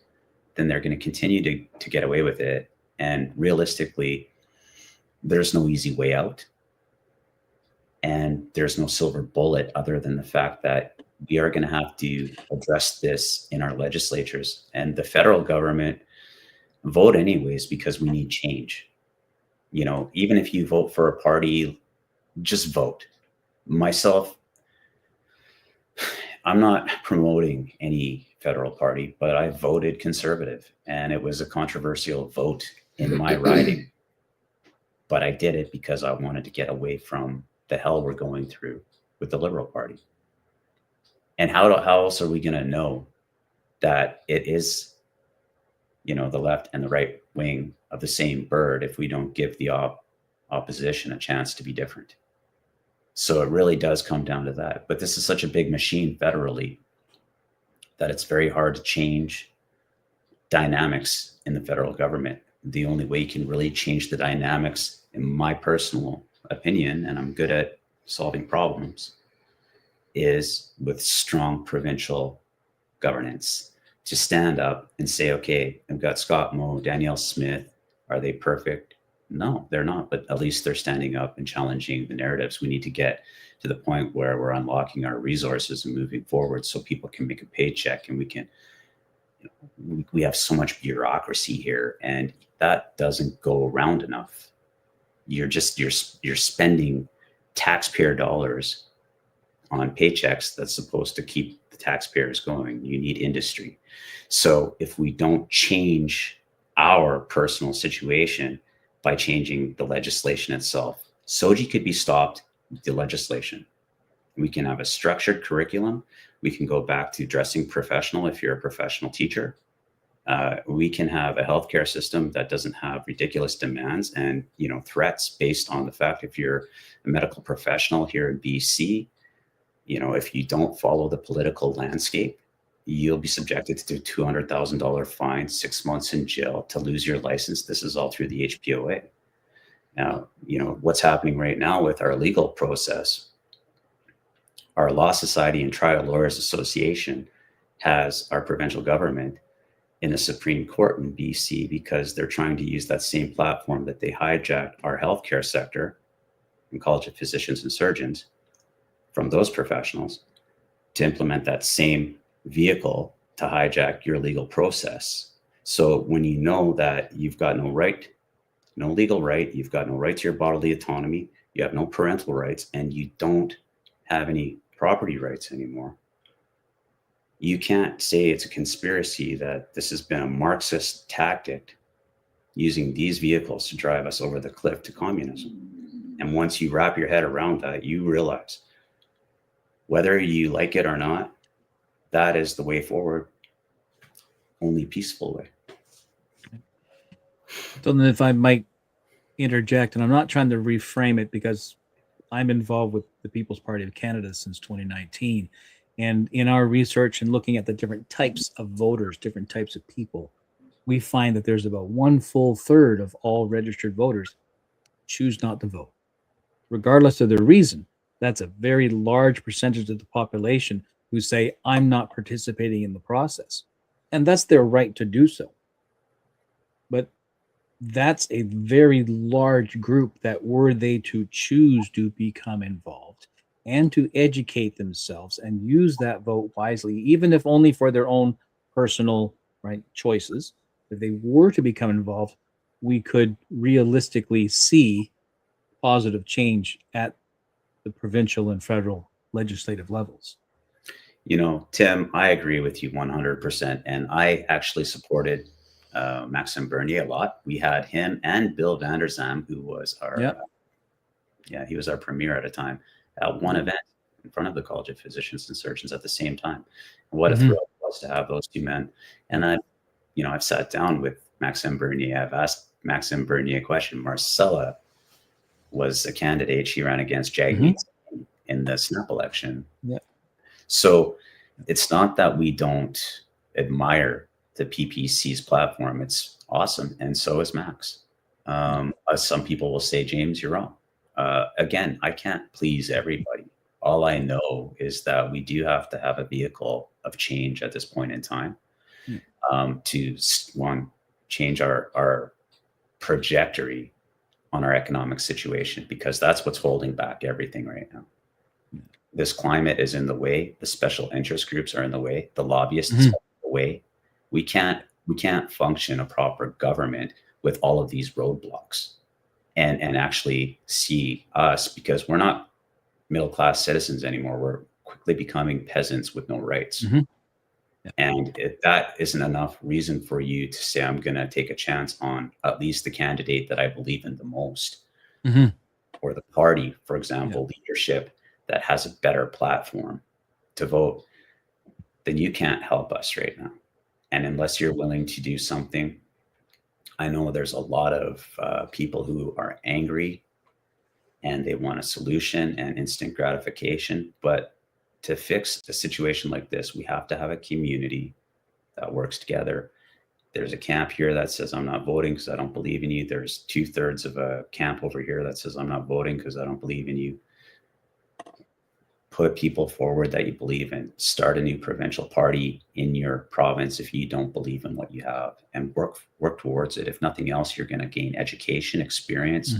then they're going to continue to get away with it. And realistically, there's no easy way out. And there's no silver bullet other than the fact that we are going to have to address this in our legislatures. And the federal government vote anyways, because we need change. You know, even if you vote for a party, just vote. Myself, I'm not promoting any federal party, but I voted Conservative, and it was a controversial vote in my riding. But I did it because I wanted to get away from the hell we're going through with the Liberal Party. And how else are we going to know that it is, you know, the left and the right wing of the same bird if we don't give the opposition a chance to be different? So it really does come down to that. But this is such a big machine federally that it's very hard to change dynamics in the federal government. The only way you can really change the dynamics, in my personal opinion, and I'm good at solving problems, is with strong provincial governance. To stand up and say, okay, I've got Scott Moe, Danielle Smith. Are they perfect? No, they're not, but at least they're standing up and challenging the narratives. We need to get to the point where we're unlocking our resources and moving forward so people can make a paycheck, and we can, you know, we have so much bureaucracy here, and that doesn't go around enough. You're spending taxpayer dollars on paychecks that's supposed to keep the taxpayers going. You need industry. So if we don't change our personal situation by changing the legislation itself, SOGI could be stopped with the legislation. We can have a structured curriculum. We can go back to dressing professional if you're a professional teacher. We can have a healthcare system that doesn't have ridiculous demands and, you know, threats based on the fact if you're a medical professional here in BC, you know, if you don't follow the political landscape, you'll be subjected to a $200,000 fine, 6 months in jail, to lose your license. This is all through the HPOA. Now, you know, what's happening right now with our legal process, our Law Society and Trial Lawyers Association has our provincial government in the Supreme Court in BC because they're trying to use that same platform that they hijacked our healthcare sector and College of Physicians and Surgeons from those professionals to implement that same vehicle to hijack your legal process. So when you know that you've got no right, no legal right, you've got no right to your bodily autonomy, you have no parental rights, and you don't have any property rights anymore, you can't say it's a conspiracy that this has been a Marxist tactic using these vehicles to drive us over the cliff to communism. And once you wrap your head around that, you realize whether you like it or not, that is the way forward, only peaceful way. So then if I might interject, and I'm not trying to reframe it because I'm involved with the People's Party of Canada since 2019. And in our research and looking at the different types of voters, different types of people, we find that there's about 1/3 of all registered voters choose not to vote, regardless of their reason. That's a very large percentage of the population who say, I'm not participating in the process. And that's their right to do so. But that's a very large group that, were they to choose to become involved and to educate themselves and use that vote wisely, even if only for their own personal choices, if they were to become involved, we could realistically see positive change at the provincial and federal legislative levels. You know, Tim, I agree with you 100%. And I actually supported Maxime Bernier a lot. We had him and Bill Vanderzam, who was our, he was our premier at a time, at one event in front of the College of Physicians and Surgeons at the same time. And what a thrill it was to have those two men. And I've sat down with Maxime Bernier. I've asked Maxim Bernier question, Marcella was a candidate. She ran against Jagmeet in the snap election. Yeah. So it's not that we don't admire the PPC's platform. It's awesome. And so is Max. Some people will say, James, you're wrong. Again, I can't please everybody. All I know is that we do have to have a vehicle of change at this point in time to, one, change our trajectory on our economic situation, because that's what's holding back everything right now. This climate is in the way. The special interest groups are in the way. The lobbyists are in the way. We can't function a proper government with all of these roadblocks and actually see us, because we're not middle-class citizens anymore. We're quickly becoming peasants with no rights. And that isn't enough reason for you to say, I'm going to take a chance on at least the candidate that I believe in the most, or the party, for example, leadership that has a better platform to vote. Then you can't help us right now. And unless you're willing to do something, I know there's a lot of people who are angry and they want a solution and instant gratification. But to fix a situation like this, we have to have a community that works together. There's a camp here that says, I'm not voting because I don't believe in you. There's 2/3 of a camp over here that says, I'm not voting because I don't believe in you. Put people forward that you believe in. Start a new provincial party in your province if you don't believe in what you have, and work towards it. If nothing else, you're going to gain education, experience,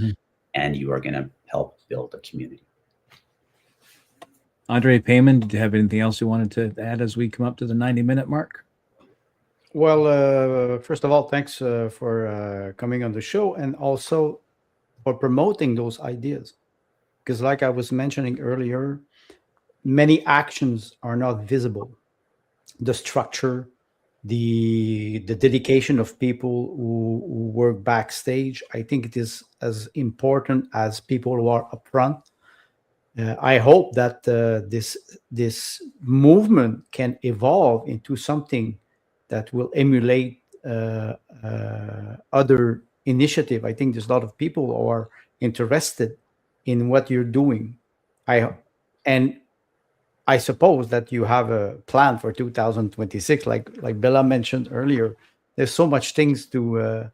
and you are going to help build a community. André, Peyman, did you have anything else you wanted to add as we come up to the 90-minute mark? Well, first of all, thanks for coming on the show, and also for promoting those ideas. Because like I was mentioning earlier, many actions are not visible. The structure, the dedication of people who work backstage, I think it is as important as people who are upfront. I hope that this movement can evolve into something that will emulate other initiative. I think there's a lot of people who are interested in what you're doing. And I suppose that you have a plan for 2026, like Bella mentioned earlier. There's so much things to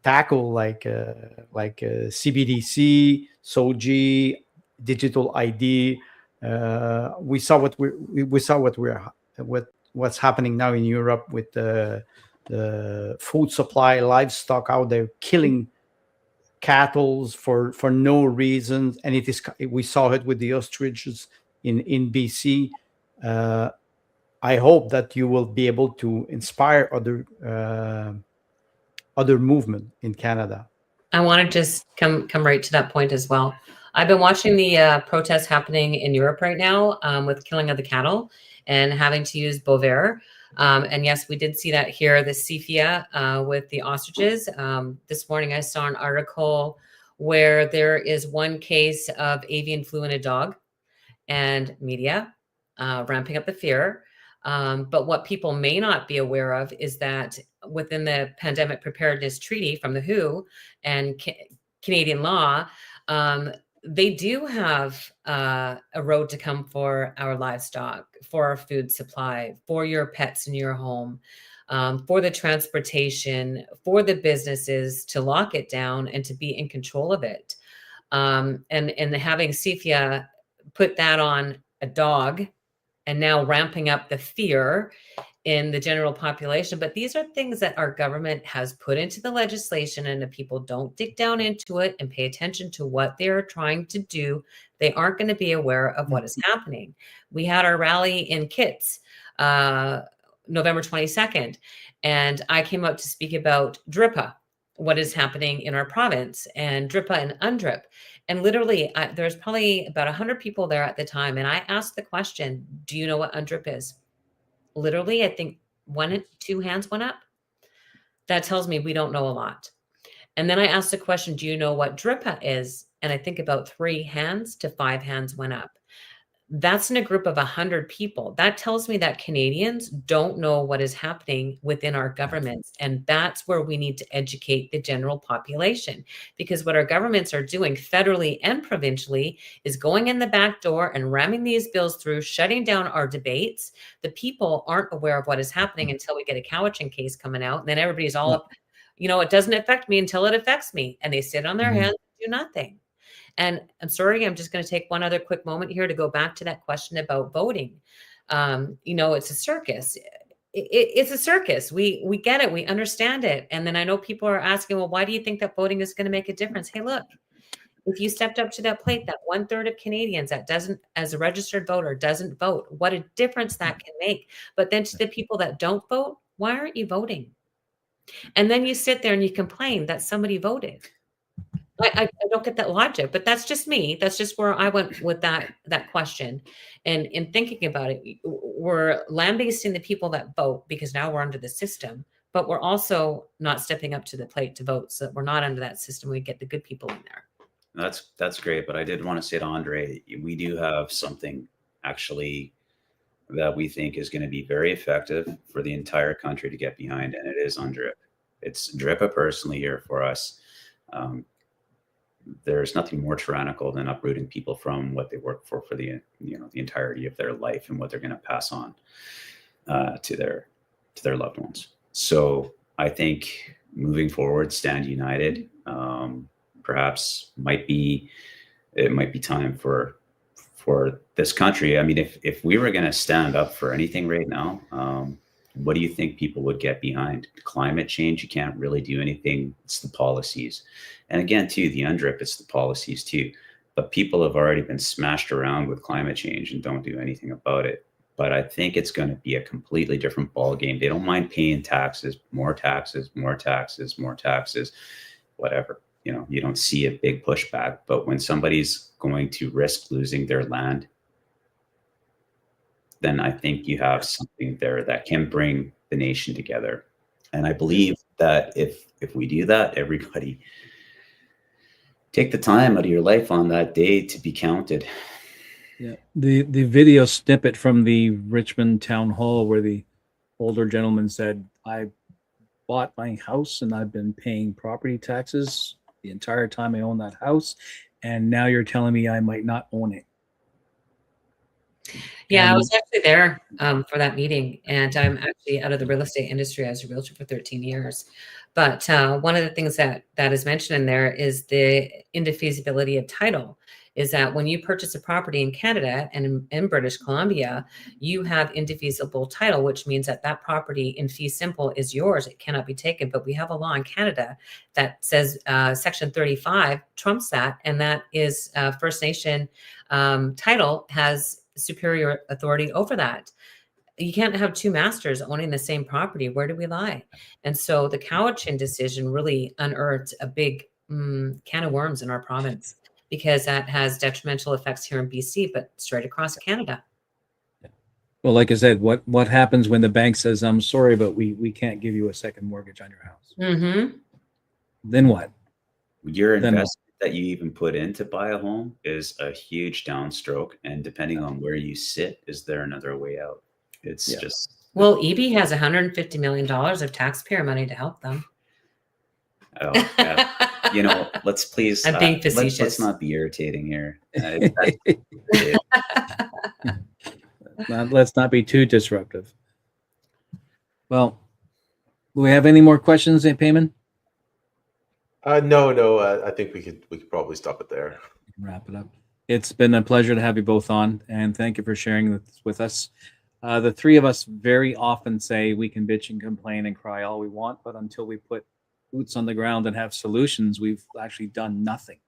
tackle, like CBDC, SOGI, digital ID. We saw what's happening now in Europe with the food supply, livestock out there killing cattle for no reason, and we saw it with the ostriches in BC. I hope that you will be able to inspire other movement in Canada. I want to just come right to that point as well. I've been watching the protests happening in Europe right now with killing of the cattle and having to use Bovaer. And yes, we did see that here, the CFIA with the ostriches. This morning I saw an article where there is one case of avian flu in a dog, and media ramping up the fear. But what people may not be aware of is that within the Pandemic Preparedness Treaty from the WHO and Canadian law, they do have a road to come for our livestock, for our food supply, for your pets in your home, for the transportation, for the businesses to lock it down and to be in control of it. And having CFIA put that on a dog and now ramping up the fear in the general population. But these are things that our government has put into the legislation, and if people don't dig down into it and pay attention to what they're trying to do, they aren't going to be aware of what is happening. We had our rally in Kits, November 22nd, and I came out to speak about DRIPA, what is happening in our province, and DRIPA and UNDRIP. And literally, there's probably about 100 people there at the time. And I asked the question, do you know what UNDRIP is? Literally, I think 2 hands went up. That tells me we don't know a lot. And then I asked the question, do you know what DRIPA is? And I think about 3 hands to 5 hands went up. That's in a group of 100 people. That tells me that Canadians don't know what is happening within our governments. And that's where we need to educate the general population. Because what our governments are doing federally and provincially is going in the back door and ramming these bills through, shutting down our debates. The people aren't aware of what is happening until we get a Cowichan case coming out. And then everybody's all up, it doesn't affect me until it affects me. And they sit on their hands and do nothing. And I'm sorry, I'm just going to take one other quick moment here to go back to that question about voting. It's a circus. It's a circus. We get it. We understand it. And then I know people are asking, well, why do you think that voting is going to make a difference? Hey, look, if you stepped up to that plate, that 1/3 of Canadians that doesn't, as a registered voter, doesn't vote, what a difference that can make. But then to the people that don't vote, why aren't you voting? And then you sit there and you complain that somebody voted. I don't get that logic, but that's just me. That's just where I went with that question. And in thinking about it, we're lambasting the people that vote because now we're under the system, but we're also not stepping up to the plate to vote. So that we're not under that system. We get the good people in there. That's great. But I did want to say to Andre, we do have something actually that we think is going to be very effective for the entire country to get behind, and it is UNDRIP. It's DRIP a personally here for us. There's nothing more tyrannical than uprooting people from what they work for the the entirety of their life and what they're going to pass on to their loved ones. So I think moving forward, stand united. Perhaps it might be time for this country. I mean, if we were going to stand up for anything right now, what do you think people would get behind? Climate change, you can't really do anything. It's the policies. And again, too, the UNDRIP, it's the policies too. But people have already been smashed around with climate change and don't do anything about it. But I think it's going to be a completely different ball game. They don't mind paying taxes, more taxes, more taxes, more taxes, whatever. You don't see a big pushback. But when somebody's going to risk losing their land, then I think you have something there that can bring the nation together. And I believe that if we do that, everybody take the time out of your life on that day to be counted. Yeah, the video snippet from the Richmond town hall where the older gentleman said, I bought my house and I've been paying property taxes the entire time I own that house, and now you're telling me I might not own it. Yeah, I was actually there for that meeting, and I'm actually out of the real estate industry. I was a realtor for 13 years. But one of the things that is mentioned in there is the indefeasibility of title, is that when you purchase a property in Canada and in British Columbia, you have indefeasible title, which means that that property in fee simple is yours. It cannot be taken. But we have a law in Canada that says Section 35 trumps that, and that is First Nation title has superior authority over that. You can't have two masters owning the same property. Where do we lie? And so the Cowichan decision really unearthed a big can of worms in our province, because that has detrimental effects here in BC, but straight across Canada. Well, like I said, what happens when the bank says, I'm sorry, but we can't give you a second mortgage on your house? Mm-hmm. Then what? Your investment that you even put in to buy a home is a huge downstroke. And depending on where you sit, is there another way out? It's just... Well, EB has $150 million of taxpayer money to help them. Oh, yeah. Let's please... I'm being facetious. Let's not be irritating here. Let's not be too disruptive. Well, do we have any more questions, Peyman? No. I think we could probably stop it there. Wrap it up. It's been a pleasure to have you both on, and thank you for sharing this with us. The three of us very often say we can bitch and complain and cry all we want, but until we put boots on the ground and have solutions, we've actually done nothing.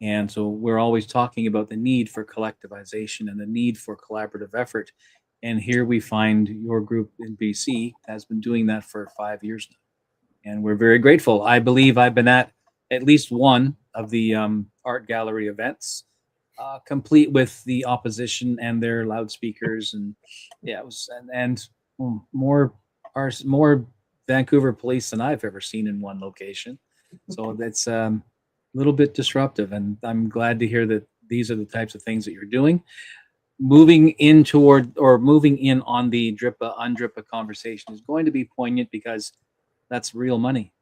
And so we're always talking about the need for collectivization and the need for collaborative effort. And here we find your group in BC has been doing that for 5 years now. And we're very grateful. I believe I've been at least one of the art gallery events, complete with the opposition and their loudspeakers. And yeah, it was, and more Vancouver police than I've ever seen in one location. So that's a little bit disruptive. And I'm glad to hear that these are the types of things that you're doing. moving in toward or moving in on the DRIPA undrippa conversation is going to be poignant because that's real money,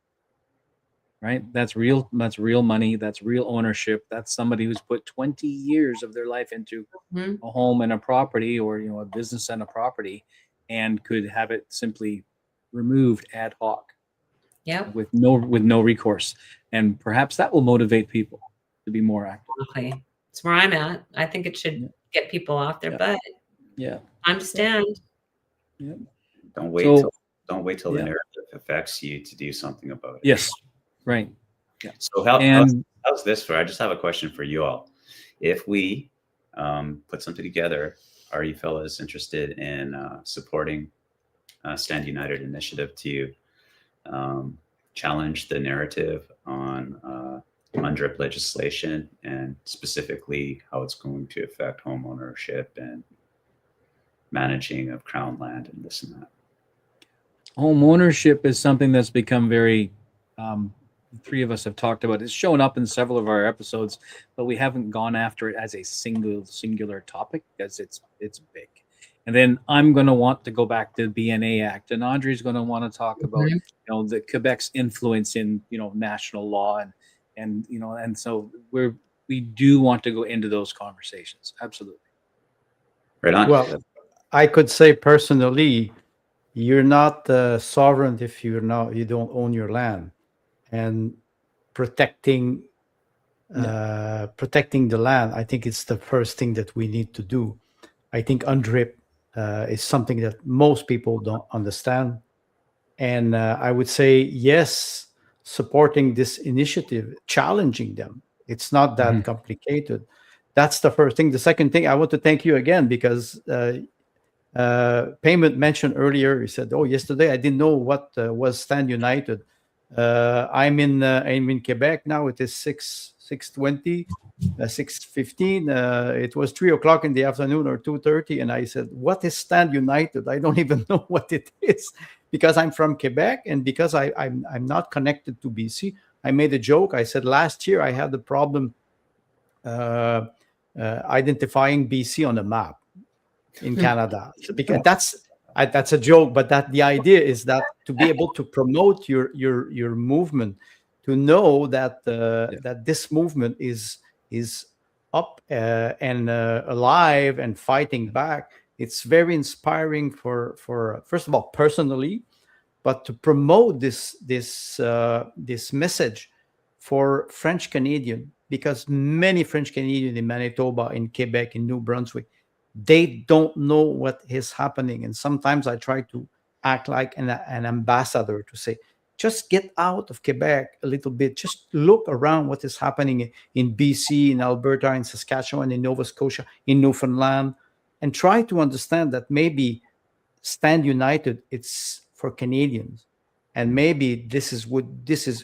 right? That's real money. That's real ownership. That's somebody who's put 20 years of their life into Mhm. a home and a property, or a business and a property, and could have it simply removed ad hoc Yep. with no recourse. And perhaps that will motivate people to be more active. Exactly. It's where I'm at. I think it should Yeah. get people off their Yeah. butt. Yeah. Time to stand. Yeah. Don't wait So- till the yeah. narrative affects you to do something about it. Yes. Right. Yeah. So And how's this for? I just have a question for you all. If we put something together, are you fellas interested in supporting Stand United initiative to challenge the narrative on UNDRIP legislation, and specifically how it's going to affect home ownership and managing of crown land and this and that? home ownership is something that's become very the three of us have talked about. It's shown up in several of our episodes, but we haven't gone after it as a singular topic because it's big. And then I'm going to want to go back to the BNA Act, and Andre's going to want to talk about the Quebec's influence in national law, and so we do want to go into those conversations. Absolutely. Right on. Well, I could say personally, you're not sovereign if you don't own your land, and protecting the land, I think it's the first thing that we need to do. I think UNDRIP is something that most people don't understand, and I would say yes, supporting this initiative, challenging them. It's not that complicated. That's the first thing. The second thing, I want to thank you again because Peyman mentioned earlier. He said, "Oh, yesterday I didn't know what was Stand United." I'm in Quebec now. It is 6:20, 6:15. It was 3 o'clock in the afternoon or 2:30, and I said, "What is Stand United?" I don't even know what it is because I'm from Quebec and because I'm not connected to BC. I made a joke. I said last year I had the problem identifying BC on a map in Canada, because that's a joke, but that the idea is that to be able to promote your movement, to know that that this movement is up and alive and fighting back. It's very inspiring for first of all personally, but to promote this message for French Canadian, because many French Canadian in Manitoba, in Quebec, in New Brunswick, they don't know what is happening. And sometimes I try to act like an ambassador to say, just get out of Quebec a little bit. Just look around what is happening in BC, in Alberta, in Saskatchewan, in Nova Scotia, in Newfoundland, and try to understand that maybe Stand United, it's for Canadians. And maybe this is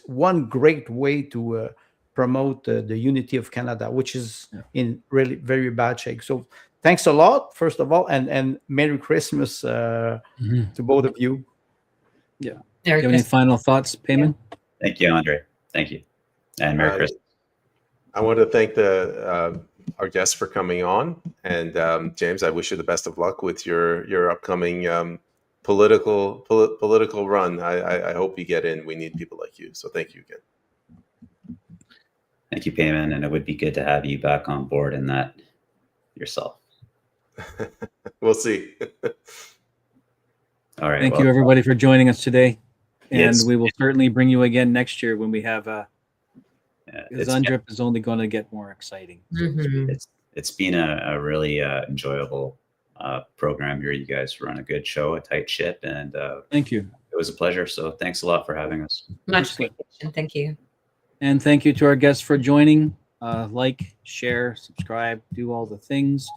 one great way to promote the unity of Canada, which is in really very bad shape. So thanks a lot, first of all, and Merry Christmas to both of you. Yeah. Do you have any final thoughts, Peyman? Thank you, Andre. Thank you. And Merry Christmas. I want to thank our guests for coming on. And James, I wish you the best of luck with your upcoming political run. I hope you get in. We need people like you. So thank you again. Thank you, Peyman. And it would be good to have you back on board in that yourself. We'll see. All right. Thank you, everybody, for joining us today. And Yes. we will certainly bring you again next year when we have because UNDRIP is only going to get more exciting. It's been a really enjoyable program here. You guys run a good show, a tight ship, and thank you. It was a pleasure. So thanks a lot for having us. Much appreciation. Thank you. And thank you to our guests for joining. Like, share, subscribe, do all the things.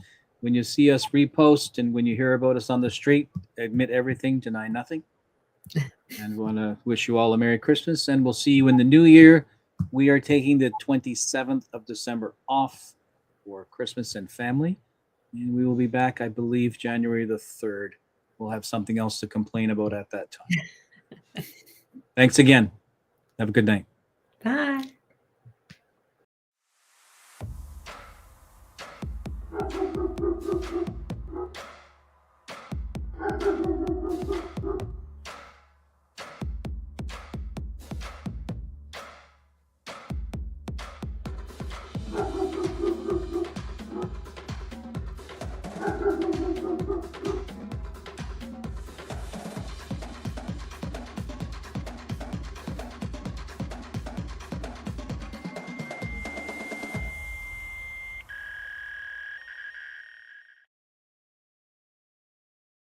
When you see us repost and when you hear about us on the street, admit everything, deny nothing. And we want to wish you all a Merry Christmas, and we'll see you in the new year. We are taking the 27th of December off for Christmas and family. And we will be back, I believe, January the 3rd. We'll have something else to complain about at that time. Thanks again. Have a good night. Bye.